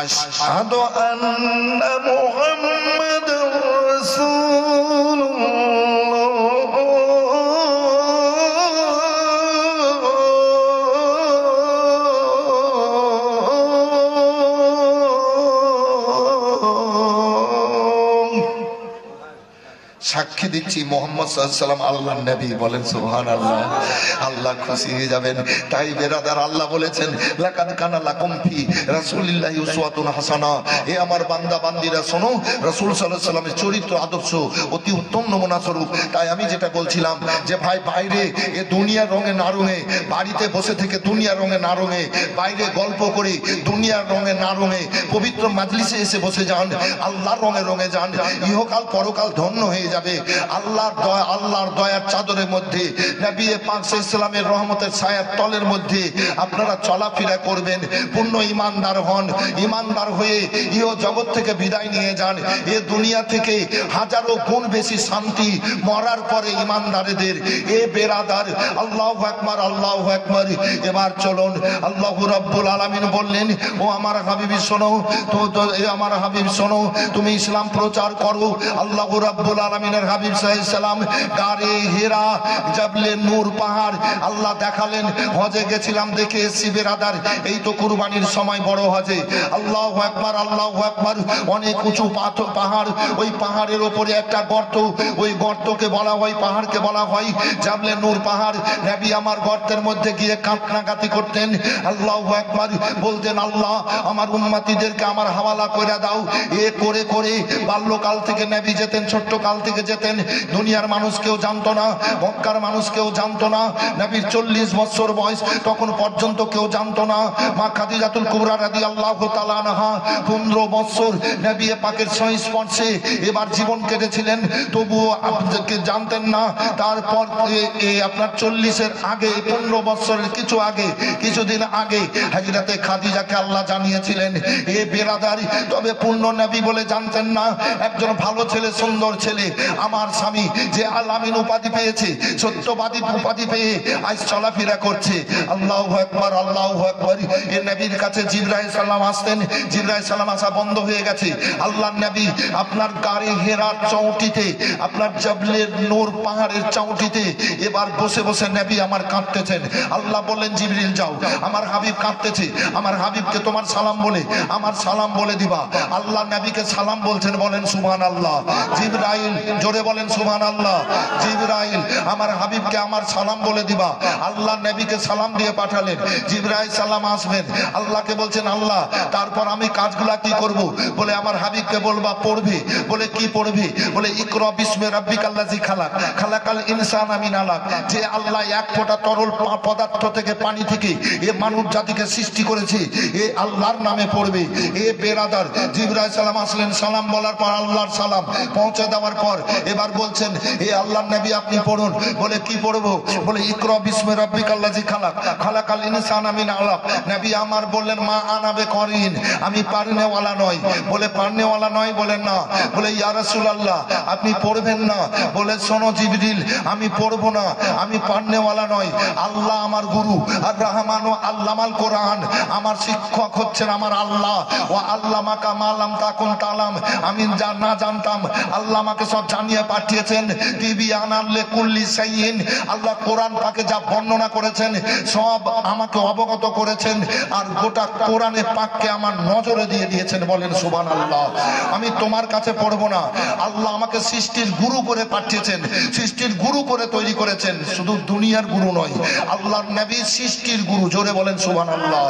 আশহাদু আন্না মুহাম্মাদার রাসূলুল্লাহ। সাক্ষী দিচ্ছি মোহাম্মদ সাল্লাল্লাহু আলাইহি ওয়াসাল্লাম আল্লাহর নবী। বলেন সুবহানাল্লাহ। আল্লাহ খুশি হয়ে যাবেন। তাই বেরাদার আল্লাহ বলেছেন লাকাদ কানা লাকুম ফি রাসূলিল্লাহি উসওয়াতুন হাসানা। এ আমার বান্দা বান্দীরা শোনো, রাসূল সাল্লাল্লাহু আলাইহি ওয়াসাল্লামের চরিত্র আদর্শ অতি উত্তম নমুনা স্বরূপ। তাই আমি যেটা বলছিলাম যে ভাই বাইরে এ দুনিয়ার রঙে না রঙে, বাড়িতে বসে থেকে দুনিয়ার রঙে না রঙে, বাইরে গল্প করে দুনিয়ার রঙে না রঙে, পবিত্র মাজলিসে এসে বসে যান, আল্লাহর রঙে রঙে যান। ইহকাল পরকাল ধন্য হয়ে যাবে আল্লাহর দয়ার চাদরের মধ্যে, নবী পাক সাল্লাল্লাহু আলাইহি ওয়াসাল্লামের রহমতের ছায়ার তলের মধ্যে আপনারা চলাফেরা করবেন। পূর্ণ ঈমানদার হন। ঈমানদার হয়ে ইহ জগৎ থেকে বিদায় নিয়ে যান। এ দুনিয়া থেকে হাজারো গুণ বেশি শান্তি মরার পরে ঈমানদারদের। এ বেরাদার আল্লাহু আকবার, আল্লাহু আকবার। এবার চলুন, আল্লাহ রাব্বুল আলামিন বললেন ও আমার হাবিবি শোনো, তো আমার হাবিব শোনো, তুমি ইসলাম প্রচার করো। আল্লাহ রাব্বুল আলামিনের হাবিব সাল্লাল্লাহু আলাইহি সাল্লাম গারে হেরা, জাবলে নূর পাহাড় আল্লাহ দেখালেন। হজে গেছিলাম, দেখে এসেছি বেরাদার, এই তো কুরবানির সময় বড় হজে। আল্লাহু আকবার, আল্লাহু আকবার। অনেক উঁচু পাহাড়, ওই পাহাড়ের উপরে একটা গর্ত, ওই গর্তকে বলা হয়, পাহাড়কে বলা হয় জাবলে নূর পাহাড়। নবী আমার গর্তের মধ্যে গিয়ে কান্নাকাটি করতেন। আল্লাহু আকবার বলতেন, আল্লাহ আমার উম্মতিদেরকে আমার হাওয়ালা করে দাও। এ করে করে বাল্যকাল থেকে নবী যেতেন, ছোট্ট কাল থেকে যেতেন। দুনিয়ার মানুষ কেউ জানতো না, মক্কার মানুষ কেউ জানতো না। নবীর 40 বছর বয়স, তখন পর্যন্ত কেউ জানতো না। মা খাদিজাতুল কুবরা রাদিয়াল্লাহু তাআলা আনহা 15 বছর নবী পাকের সংস্পর্শে এবার জীবন কেটেছিলেন, তবুও আপনাদেরকে জানতেন না। তারপর আপনার 40-এর আগে, 15 বছরের কিছু আগে, কিছুদিন আগে হযরতে খাদিজাকে আল্লাহ জানিয়েছিলেন এ বেরাদারি। তবে পূর্ণ নবী বলে জানতেন না। একজন ভালো ছেলে, সুন্দর ছেলে, আমার স্বামী যে আল আমিন উপাধি পেয়েছে, সত্যবাদী উপাধি পেয়ে আজ চলাফেরা করছে। আল্লাহু আকবার, আল্লাহু আকবার। এই নবীর কাছে জিবরাইল সালাম আসতেন, জিবরাইল সালাম আসা বন্ধ হয়ে গেছে। আল্লাহর নবী আপনার গারে হেরার চৌটিতে, আপনার জাবলের নূর পাহাড়ের চৌটিতে এবার বসে বসে নবী আমার কাঁদতেছেন। আল্লাহ বললেন জিবরিল যাও, আমার হাবিব কাঁদতেছে, আমার হাবিবকে তোমার সালাম বলে আমার সালাম বলে দিবা। আল্লাহ নবীকে সালাম বলছেন, বলেন সুবহানাল্লাহ। জিবরাইল জোরে বলেন সুবহানাল্লাহ। জিবরাইল আমার হাবিবকে আমার সালাম বলে দিবা। আল্লাহ নবীকে সালাম দিয়ে পাঠালেন। জিবরাইল সালাম আসবেন, আল্লাহকে বলছেন আল্লাহ তারপর আমি কাজগুলা কি করব? বলে আমার হাবিবকে বলবা পড়বে। বলে কি পড়বে? বলে ইকরা বিসমি রাব্বিকাল্লাযী খালাক, খালাকাল ইনসানা মিন আলাক। যে আল্লাহ এক ফোঁটা তরল পদার্থ থেকে, পানি থেকে এ মানব জাতিকে সৃষ্টি করেছে, এ আল্লাহর নামে পড়বে। এ বেরাদার জিবরাইল সালাম আসলেন, সালাম বলার পর আল্লাহর সালাম পৌঁছে দেওয়ার পর এবার বলছেন এ আল্লাহর নবী আপনি পড়ুন। বলে কি পড়বো? বলে ইকরা বিসমি রাব্বিকাল্লাযী খালাক, খালাকাল ইনসানা মিন আলাক। নবী আমার বললেন মা আনা বিকরিন, আমি পারনেওয়ালা নই। বলে পারনেওয়ালা নয়? বলে না। বলে ইয়া রাসূলুল্লাহ আপনি পড়বেন না? বলে শোনো জিবরিল, আমি পড়বো না, আমি পারনেওয়ালা নই। আল্লাহ আমার গুরু, আর রহমান ও আল্লামাল কোরআন, আমার শিক্ষক হচ্ছেন আমার আল্লাহ। ও আল্লামাকা মা লাম তাকুন তালাম, আমি যা না জানতাম আল্লাহ আমাকে সব জানিয়ে পাঠিয়েছেন। তিবিয়ানাল লিকুল্লি শাইইন, আল্লাহ কোরআন পাকে যা বর্ণনা করেছেন সব আমাকে অবগত করেছেন, আর গোটা কোরআনে পাককে আমার নজরে দিয়ে দিয়েছেন। বলেন সুবহানাল্লাহ। আমি তোমার কাছে পড়বো না, আল্লাহ আমাকে সৃষ্টির গুরু করে পাঠিয়েছেন, সৃষ্টির গুরু করে তৈরি করেছেন। শুধু দুনিয়ার গুরু নয়, আল্লাহর নবী সৃষ্টির গুরু। জোরে বলেন সুবহানাল্লাহ।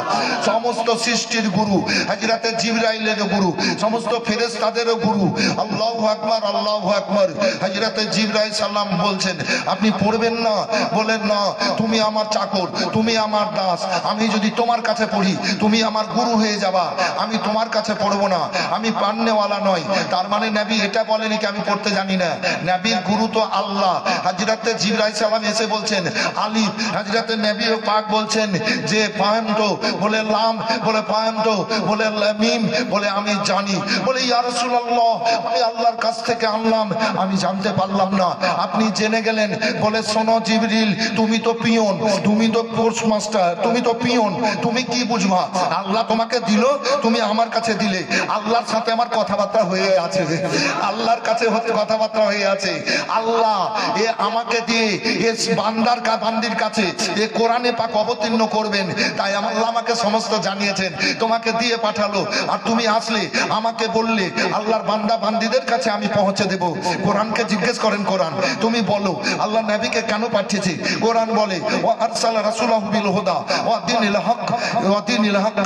সমস্ত সৃষ্টির গুরু, হযরতে জিবরাইলের গুরু, সমস্ত ফেরেশতাদেরও গুরু। আল্লাহু আকবার, আল্লাহু আকবার। হযরতে জিবরাইল সালাম বলছেন আপনি পড়বেন না? বলেন না, তুমি আমার চাকর, তুমি আমার দাস, আমি যদি তোমার কাছে পড়ি তুমি আমার গুরু হয়ে যাবা, আমি তোমার কাছে পড়বো না, আমি পারনেওয়ালা নই। তার মানে নবী এটা বলেনি কি আমি পড়তে জানি না। নবীর গুরু তো আল্লাহ। হযরতে জিবরাইল সালাম এসে বলছেন আলিফ, হযরতে নবী পাক বলছেন যে ফাহামতু, বলে লাম, বলে ফাহামতু, বলে মিম, বলে আমি জানি। বলে ইয়া রাসূলুল্লাহ আমি আল্লাহর কাছ থেকে আনলাম, আমি জানতে পারলাম না, আপনি জেনে গেলেন। বলে শোনো জিবরিল, তুমি তো পিয়ন, তুমি তো পোস্ট মাস্টার, তুমি তো পিয়ন, তুমি কি বুঝবা? আল্লাহ তোমাকে দিল, তুমি আমার কাছে দিলে। আল্লাহর সাথে আমার কথাবার্তা হয়ে আছে, আল্লাহর কাছে কথাবার্তা হয়ে আছে। আল্লাহ এ আমাকে দিয়ে এ বান্দির কাছে এ কোরআনে পাক অবতীর্ণ করবেন, তাই আল্লাহ আমাকে সমস্ত জানিয়েছেন, তোমাকে দিয়ে পাঠালো। আর তুমি আসলে আমাকে বললে আল্লাহর বান্দা বান্দীদের কাছে আমি পৌঁছে দেব। কোরআনকে জিজ্ঞেস করেন, কোরআন তুমি বলো আল্লাহ নবীকে কেন পাঠিয়েছে? কোরআন বলে ওয়া আরসালা রাসূলাহু বিল হুদা ওয়া দীনিল হক ওয়া দীনিল হক।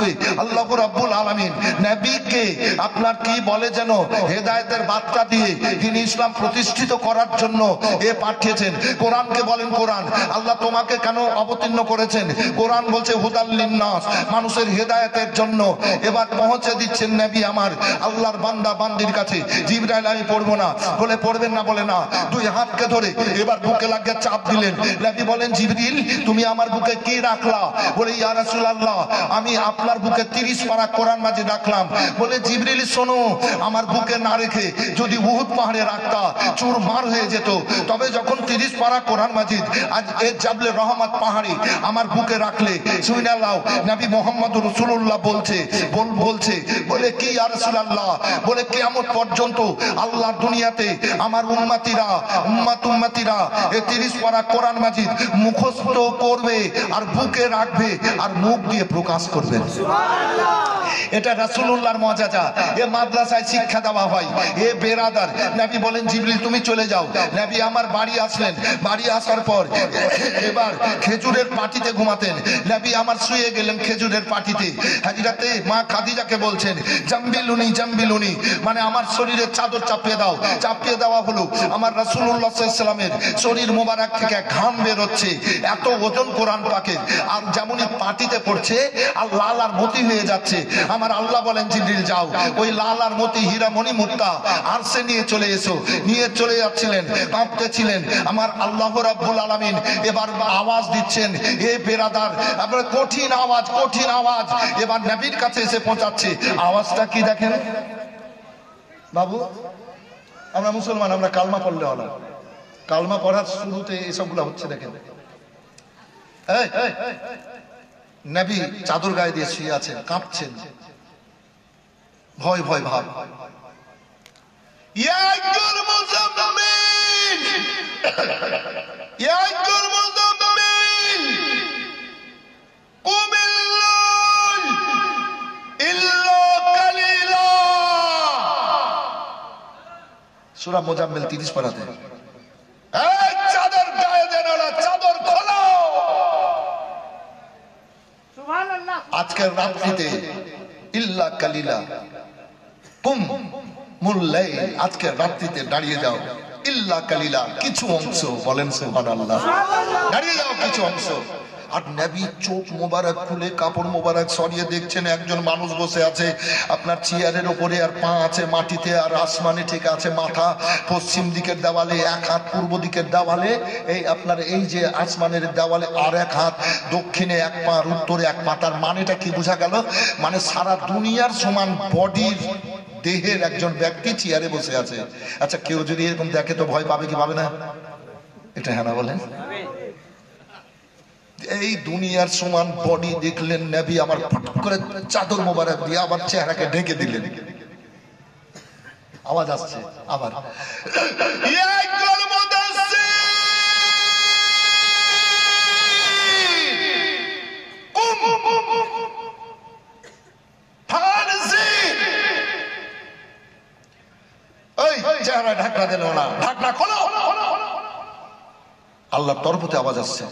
আল্লাহ রাব্বুল আলামিন নবীকে আপনার কি বলে যেন হেদায়েতের বার্তা দিয়ে দ্বীন ইসলাম প্রতিষ্ঠিত করার জন্য এ পাঠিয়েছেন। কোরআনকে বলেন, কোরআন আল্লাহ তোমাকে কেন অবতীর্ণ করেছেন? কোরআন বলছে হুদাল লিন্নাস, মানুষের হেদায়েতের জন্য। এবার পৌঁছে দিচ্ছেন নবী আমার আল্লাহর বান্দা বান্দির কাছে। জিবরাইল আমি পড়বো না বলে, পড়বেন না বলে না, দুই হাতকে ধরে এবার বুকে লাগিয়ে চাপ দিলেন। নবী বলেন জিবরিল তুমি আমার বুকে কি রাখলা? বলে ইয়া রাসূলুল্লাহ আমি আপনার বুকে 30 পারা কোরআন মাজিদ রাখলাম। বলে জিবরিল শোনো, আমার বুকে না রেখে যদি উহুদ পাহাড়ে রাখতা চুরমার হয়ে যেত। তবে যখন 30 পারা কোরআন মাজিদ আজ এ জাবলে রহমত পাহাড়ে আমার বুকে রাখলে শুনে নাও নবী মুহাম্মদ রাসূলুল্লাহ বলছে বলে কি ইয়া রাসূলুল্লাহ? বলে কিয়ামত পর্যন্ত আল্লাহর দুনিয়াতে আমার উম্মতিরা এই 30 পারা কোরআন মাজিদ মুখস্থ করবে আর বুকে রাখবে আর মুখ দিয়ে প্রকাশ করবে। এটা রাসূলুল্লাহর মুআজিজা। এ মাদ্রাসায় শিক্ষা দেওয়া হয়। এ বেরাদার নবী বলেন জিবরিল তুমি চলে যাও। নবী আমার বাড়ি আসলেন। বাড়ি আসার পর এবার খেজুরের পাটিতে ঘুমাতেন। নবী আমার শুয়ে গেলেন খেজুরের পাটিতে। হযরতে মা খাদিজাকে বলছেন জাম্বিলুনি, মানে আমার শরীরে চাদর চাপিয়ে দাও। চাপিয়ে দেওয়া হলো। আমার রাসূলুল্লাহ সাল্লাল্লাহু আলাইহি ওয়াসাল্লামের শরীর মোবারক থেকে ঘাম বের হচ্ছে, এত ওজন কোরআন পাকের। আর যেমনই পাটিতে পড়ছে আর লাল আর মতি হয়ে যাচ্ছে। আমার আল্লাহ বলেন জিবরিল যাও ওই লাল আর মতি হীরামণি মুক্তা আরশে নিয়ে চলে এসো। নিয়ে চলে যাচ্ছিলেন, কাঁপতেছিলেন। আমার আল্লাহ রাব্বুল আলামিন এবার আওয়াজ দিচ্ছেন, এ বেরাদার আপনার কঠিন আওয়াজ এবার নবীর কাছে এসে পৌঁছাচ্ছে। আওয়াজটা কি দেখেন বাবু, আমরা মুসলমান, আমরা কালমা পড়লে হলো। কালমা পড়ার শুরুতে এসবগুলো হচ্ছে দেখেন। নবী চাদর গায়ে দিয়ে শুয়ে আছেন, কাঁপছেন, ভয় ভাব। ইয়া আইয়ুল মুজাম্মিল, ইয়া আইয়ুল মুজাম্মিল কুমিল লাইল ইল্লা কালিলা। সূরা মুজাম্মিল 30 পারাতে। এই চাদর গায়ে দেন না, চাদর খোলো। সুবহানাল্লাহ। আজকের রাত্রিতে ইল্লা কালিলা কুম মুল্লাইল, আজকের রাত্রিতে দাঁড়িয়ে যাও। ইল্লা কালিলা, কিছু অংশ, বলেন সুবহানাল্লাহ। দাঁড়িয়ে যাও কিছু অংশ। আর নবী চোখ মোবারক খুলে কাপড় মোবারক সরিয়ে দেখছেন একজন মানুষ বসে আছে আপনার চেয়ারের উপরে, আর পা আছে মাটিতে, আর আসমানে ঠিক আছে মাথা। পশ্চিম দিকের দেওয়ালে এক হাত, পূর্ব দিকের দেওয়ালে এই আপনার এই যে আসমানের দেওয়ালে আর এক হাত, দক্ষিণে এক পা, আর উত্তরে এক পা। তার মানেটা কি বোঝা গেল? মানে সারা দুনিয়ার সমান বডির দেহের একজন ব্যক্তি চেয়ারে বসে আছে। আচ্ছা কেউ যদি এরকম দেখে তো ভয় পাবে কি পাবে না? এটা হ্যাঁ না বলেন? এই দুনিয়ার সমান বডি দেখলেন নবী আমার, ফট করে চাদর মোবারক দিয়ে আবার চেহারাকে ঢেকে দিলেন। আওয়াজ আসছে আবার, চেহারা ঢাকনা দিল না, ঢাকনা খোলো। আল্লাহর তরফ থেকে আওয়াজ আসছে,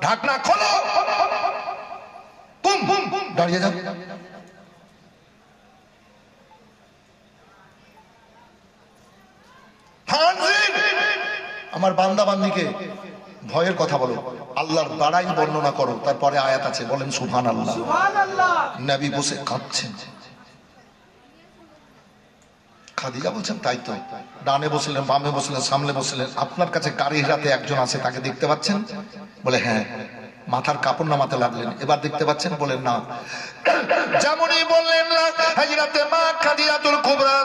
ঢাকনা খোলো, দাঁড়িয়ে যাও। আমার বান্দা বান্দিকে ভয়ের কথা বলো, আল্লাহর বাড়াই বর্ণনা করো, তারপরে আয়াত আছে, বলেন সুবহানাল্লাহ। নবী বসে কাঁদছেন। খাদিজা বলছেন তাই তো, ডানে বসলেন, বামে বসলেন, সামনে বসলেন। আপনার কাছে গাড়ি হিরাতে একজন আছে, তাকে দেখতে পাচ্ছেন? বলে হ্যাঁ। মাথার কাপড় নামাতে লাগলেন, এবার দেখতে পাচ্ছেন? বলেন না। যেমনই বললেন হযরতে মা খাদিজাতুল কুবরা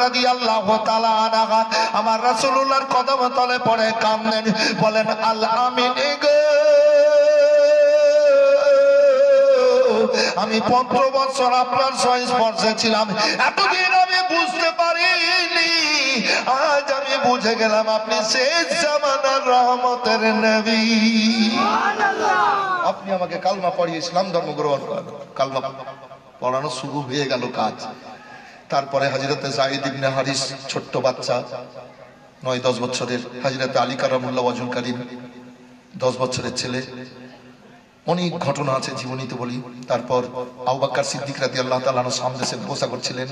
রাদিয়াল্লাহু তাআলা আনহা আমার রাসূলুল্লাহর কদম তলে পড়ে কাঁদলেন, বলেন আল আমিন গো, আমি 15 বছর আপনার সংস্পর্শে ছিলাম, এতদিন আমি বুঝতে পারিনি, আজ আমি বুঝে গেলাম আপনি শেষ জামানার রহমতের নবী। আপনি আমাকে কালমা পড়িয়ে ইসলাম ধর্ম গ্রহণ করেন। কালমা পড়ানো শুরু হয়ে গেল কাজ। তারপরে হযরতে যায়েদ ইবনে হারিস, ছোট্ট বাচ্চা 9-10 বছরের, হযরতে আলী কারামুল্লাহ ওয়াজহুল কারীম 10 বছরের ছেলে। অনেক ঘটনা আছে জীবনীতে বলি। তারপর আবু বকর সিদ্দিক রাদিয়াল্লাহু তাআলা আনহু শাম দেশে বসা করছিলেন,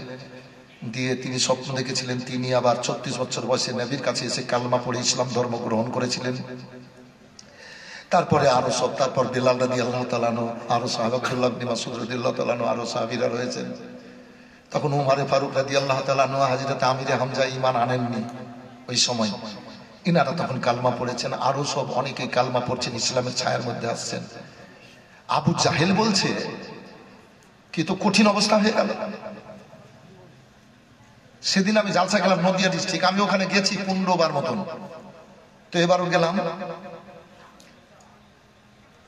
দিয়ে তিনি স্বপ্ন দেখেছিলেন তিনি আবার 36 বছর বয়সে নবীর কাছে এসে কালমা পড়ে ইসলাম ধর্ম গ্রহণ করেছিলেন। তারপরে আরো সব, তারপর বেলাল রাদিয়াল্লাহু তাআলা আনহু, আরো সাহাবা আব্দুল্লাহ ইবনে মাসউদ রাদিয়াল্লাহু তাআলা আনহু, আরো সাহাবীরা রয়েছেন। তখন উমরে ফারুক রাদিয়াল্লাহু তাআলা আনহু, হযরত আমিরে হামজা ঈমান আনেননি ওই সময়, ইনারা তখন কালমা পড়েছেন। আরো সব অনেকে কালমা পড়ছেন, ইসলামের ছায়ার মধ্যে আসছেন। আবু জাহেল বলছে কি তো কঠিন অবস্থা হয়ে গেল। সেদিন আমি জালসা গেলাম নদিয়া ডিস্ট্রিক্ট, আমি ওখানে গেছি 15 বার মতন। তো এবারও গেলাম,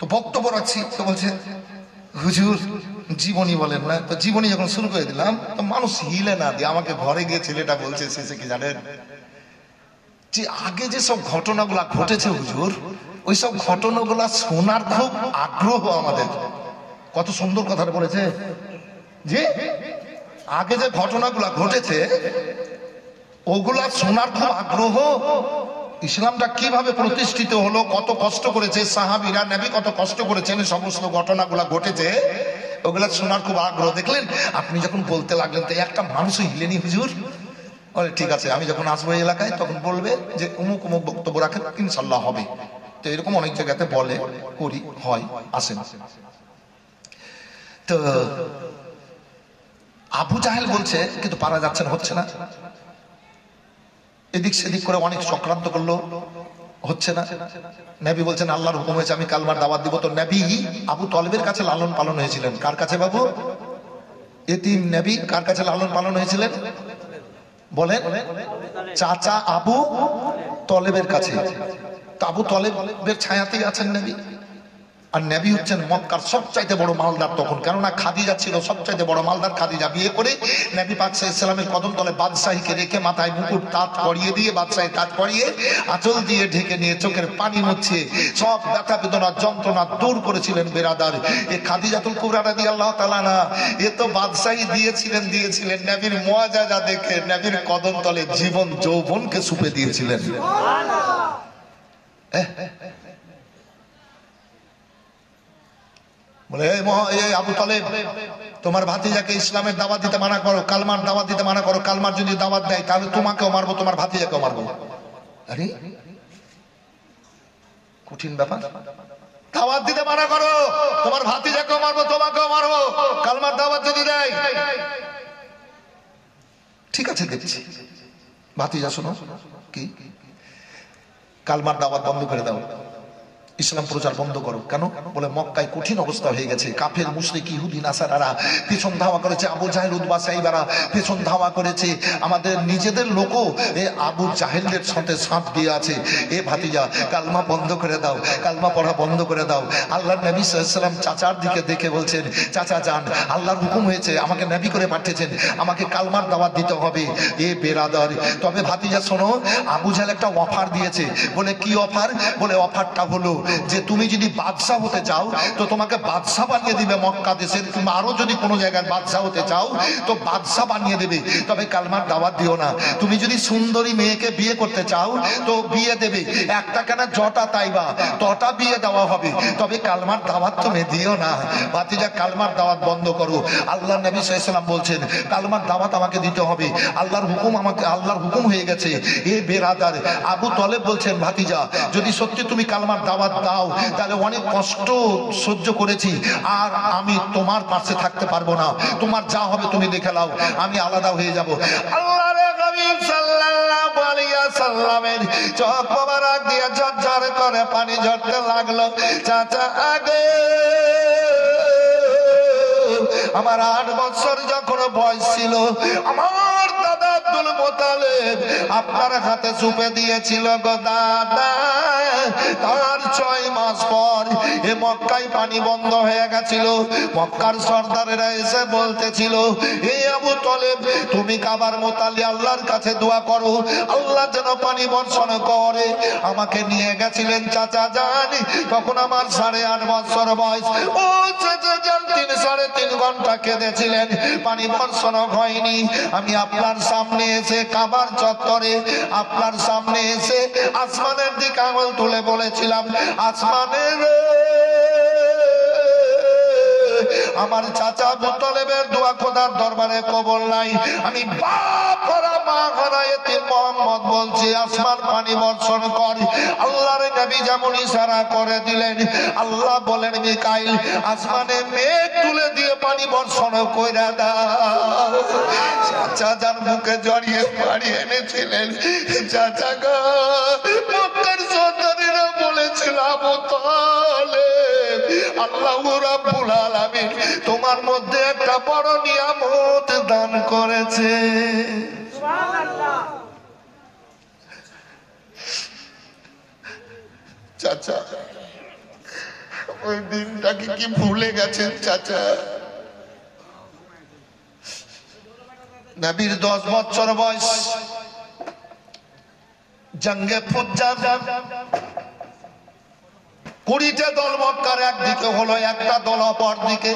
তো বক্তব্য রাখছি, তো বলছে হুজুর জীবনী বলেন না। তো জীবনী যখন শুরু করে দিলাম তো মানুষ হিলে না দিয়ে আমাকে ঘরে গিয়ে ছেলেটা বলছে শেষে কি জানেন, যে আগে যে সব ঘটনাগুলা ঘটেছে হুজুর, ওই সব ঘটনাগুলা শোনার খুব আগ্রহ আমাদের। কত সুন্দর কথাটা বলেছে, যে আগে যে ঘটনাগুলা ঘটেছে ওগুলা শোনার খুব আগ্রহ। ইসলামটা কিভাবে প্রতিষ্ঠিত হলো, কত কষ্ট করেছে সাহাবীরা, নবী কত কষ্ট করেছেন, সমস্ত ঘটনাগুলা ঘটেছে, ওগুলা শোনার খুব আগ্রহ। দেখলেন আপনি যখন বলতে লাগলেন তো একটা মানুষও হিলেনি হুজুর। বলে ঠিক আছে, আমি যখন আসবো এই এলাকায় তখন বলবে যে অমুক অমুক বক্তব্য রাখেন, ইনশাল্লাহ হবে। তো এরকম অনেক জায়গাতে বলে, করি, হয়, আসেন। তো আবু জাহেল বলছে কিন্তু পারা যাচ্ছে না, হচ্ছে না, এদিক সেদিক করে অনেক চক্রান্ত করলো, হচ্ছে না। নবী বলছেন আল্লাহর হুকুম হয়েছে আমি কালমার দাওয়াত দিব। তো নবী আবু তলেবের কাছে লালন পালন হয়েছিলেন। কার কাছে বাবু? এতিম নবী কার কাছে লালন পালন হয়েছিলেন বলেন? চাচা আবু তলেবের কাছে। তো আবু তলেবের ছায়াতেই আছেন নবী। আর নবী হচ্ছেন মক্কার সবচাইতে বড় মালদার তখন, কেননা খাদিজা ছিল সবচাইতে বড় মালদার। খাদিজা বিয়ে করে নবী পাক সাল্লাল্লাহু আলাইহি ওয়াসাল্লামের কদম তলে বাদশাহীকে রেখে মাথায় মুকুট তাজ পরিয়ে দিয়ে, বাদশাহী তাজ পরিয়ে আঁচল দিয়ে ঢেকে নিয়ে চোখের পানি মুছে সব ব্যথা বেদনা যন্ত্রণা দূর করেছিলেন বেরাদার। এ খাদিজাতুল কুবরা রাদিয়াল্লাহু তাআলা না, এ তো বাদশাহী দিয়েছিলেন নবীর মুআজিজা দেখে নবীর কদম তলে জীবন যৌবনকে সুপে দিয়েছিলেন। সুবহানাল্লাহ। বলে আবু তালেব তোমার ভাতিজাকে ইসলামের দাওয়াত দিতে মানা করো, কালমার দাওয়াত দিতে মানা করো। কালমার যদি দাওয়াত দেয় তাহলে তোমাকেও মারবো, তোমার ভাতিজাকেও মারবো। আরে কঠিন ব্যাপার। দাওয়াত দিতে মানা করো, তোমার ভাতিজাকেও মারবো, তোমাকেও মারবো, কালমার দাওয়াত যদি দেয়। ঠিক আছে দেখছি। ভাতিজা শোনো, কি কালমার দাওয়াত বন্ধ করে দাও, ইসলাম প্রচার বন্ধ করো। কেন? বলে মক্কায় কঠিন অবস্থা হয়ে গেছে, কাফের মুশরিক ইহুদি নাসারারা পেছন ধাওয়া করেছে, আবু জাহেল উতবা সাইবারা পেছন ধাওয়া করেছে, আমাদের নিজেদের লোকও এ আবু জাহেলের সাথে সাথ দিয়ে আছে। এ ভাতিজা কালমা বন্ধ করে দাও, কালমা পড়া বন্ধ করে দাও। আল্লাহর নবী সাল্লাল্লাহু আলাইহি ওয়াসাল্লাম চাচার দিকে দেখে বলছেন, চাচা যান, আল্লাহর হুকুম হয়েছে, আমাকে নবী করে পাঠিয়েছেন, আমাকে কালমার দাওয়াত দিতে হবে। এ বেরাদার, তবে ভাতিজা শোনো, আবু জাহেল একটা অফার দিয়েছে। বলে কি অফার? বলে অফারটা হলো যে তুমি যদি বাদশা হতে চাও তো তোমাকে বাদশা বানিয়ে দিবে মক্কা দেশের, কিংবা আরো যদি কোনো জায়গায় বাদশা হতে চাও তো বাদশা বানিয়ে দেবে, তবে কালমার দাওয়াত দিও না। তুমি যদি সুন্দরী মেয়েকে বিয়ে করতে চাও তো বিয়ে দেবে, একটা কেন জটা তাইবা তটা বিয়ে দেওয়া হবে, তবে কালমার দাওয়াত তুমি দিও না। ভাতিজা কালমার দাওয়াত বন্ধ করো। আল্লাহ নবী সাল্লাল্লাহু আলাইহি ওয়াসাল্লাম বলছেন কালমার দাওয়াত আমাকে দিতে হবে, আল্লাহর হুকুম, আমাকে আল্লাহর হুকুম হয়ে গেছে। এ বেরাদার, আবু তলেব বলছেন ভাতিজা যদি সত্যি তুমি কালমার দাওয়াত দাও তাহলে অনেক কষ্ট সহ্য করেছি, আর আমি তোমার পাশে থাকতে পারবো না, তোমার যা হবে তুমি দেখে নাও, আমি আলাদা হয়ে যাব। আল্লাহর নবী সাল্লাল্লাহু আলাইহি ওয়াসাল্লামের চোখ মোবারক দিয়ে ঝরঝর করে পানি ঝরতে লাগলো। চাচা আগে আমার 8 বছর যখন বয়স ছিল আমার দাদা আব্দুল মুতালিব আপনার হাতে সুপে দিয়েছিল গো দাদা। তার 6 মাস পর এ মক্কায় পানি বন্ধ হয়ে গেছিল। মক্কার সর্দারেরা এসে বলতেছিল, এই আবু মুতালিব তুমি কাবার মুতাল্লি আল্লাহর কাছে দোয়া করো আল্লাহ যেন পানি বর্ষণ করে। আমাকে নিয়ে গেছিলেন চাচা জানি, তখন আমার 8.5 বছর বয়স। ও চাচা জান 3-3.5 ঘন্টা কেঁদেছিলেন, পানি বর্ষণ হয়নি। আমি আপনার সামনে এসে কাবার চত্বরে আপনার সামনে এসে আসমানের দিকে আঙুল তুলে বলেছিলাম, আসমানের আমার চাচা মুতালিবের দোয়া খোদার দরবারে কবুল নাই। আমি বাপ হারা মা হারা এতিম মুহাম্মদ বলছি, আসমান পানি বর্ষণ কর। আল্লাহর নবী যেমন ইশারা করে দিলেন, আল্লাহ বলেন মিকাইল আসমানে মেঘ তুলে দিয়ে পানি বর্ষণ কইরা দাও। চাচা যার মুখে জড়িয়ে পানি এনেছিলেন। চাচা গো মক্কার সর্দারেরা বলেছিল আবু তালেব আল্লাহু রাব্বুল আলামিন তোমার মধ্যে একটা বড় নিয়ামত দান করেছে। সুবহানাল্লাহ। চাচা ওই দিনটাকে কি ভুলে গেছেন চাচা? নবীর 10 বছর বয়স, জঙ্গে ফুজ্জার 20টা দল মক্কার একদিকে হলো, একটা দল অপর দিকে।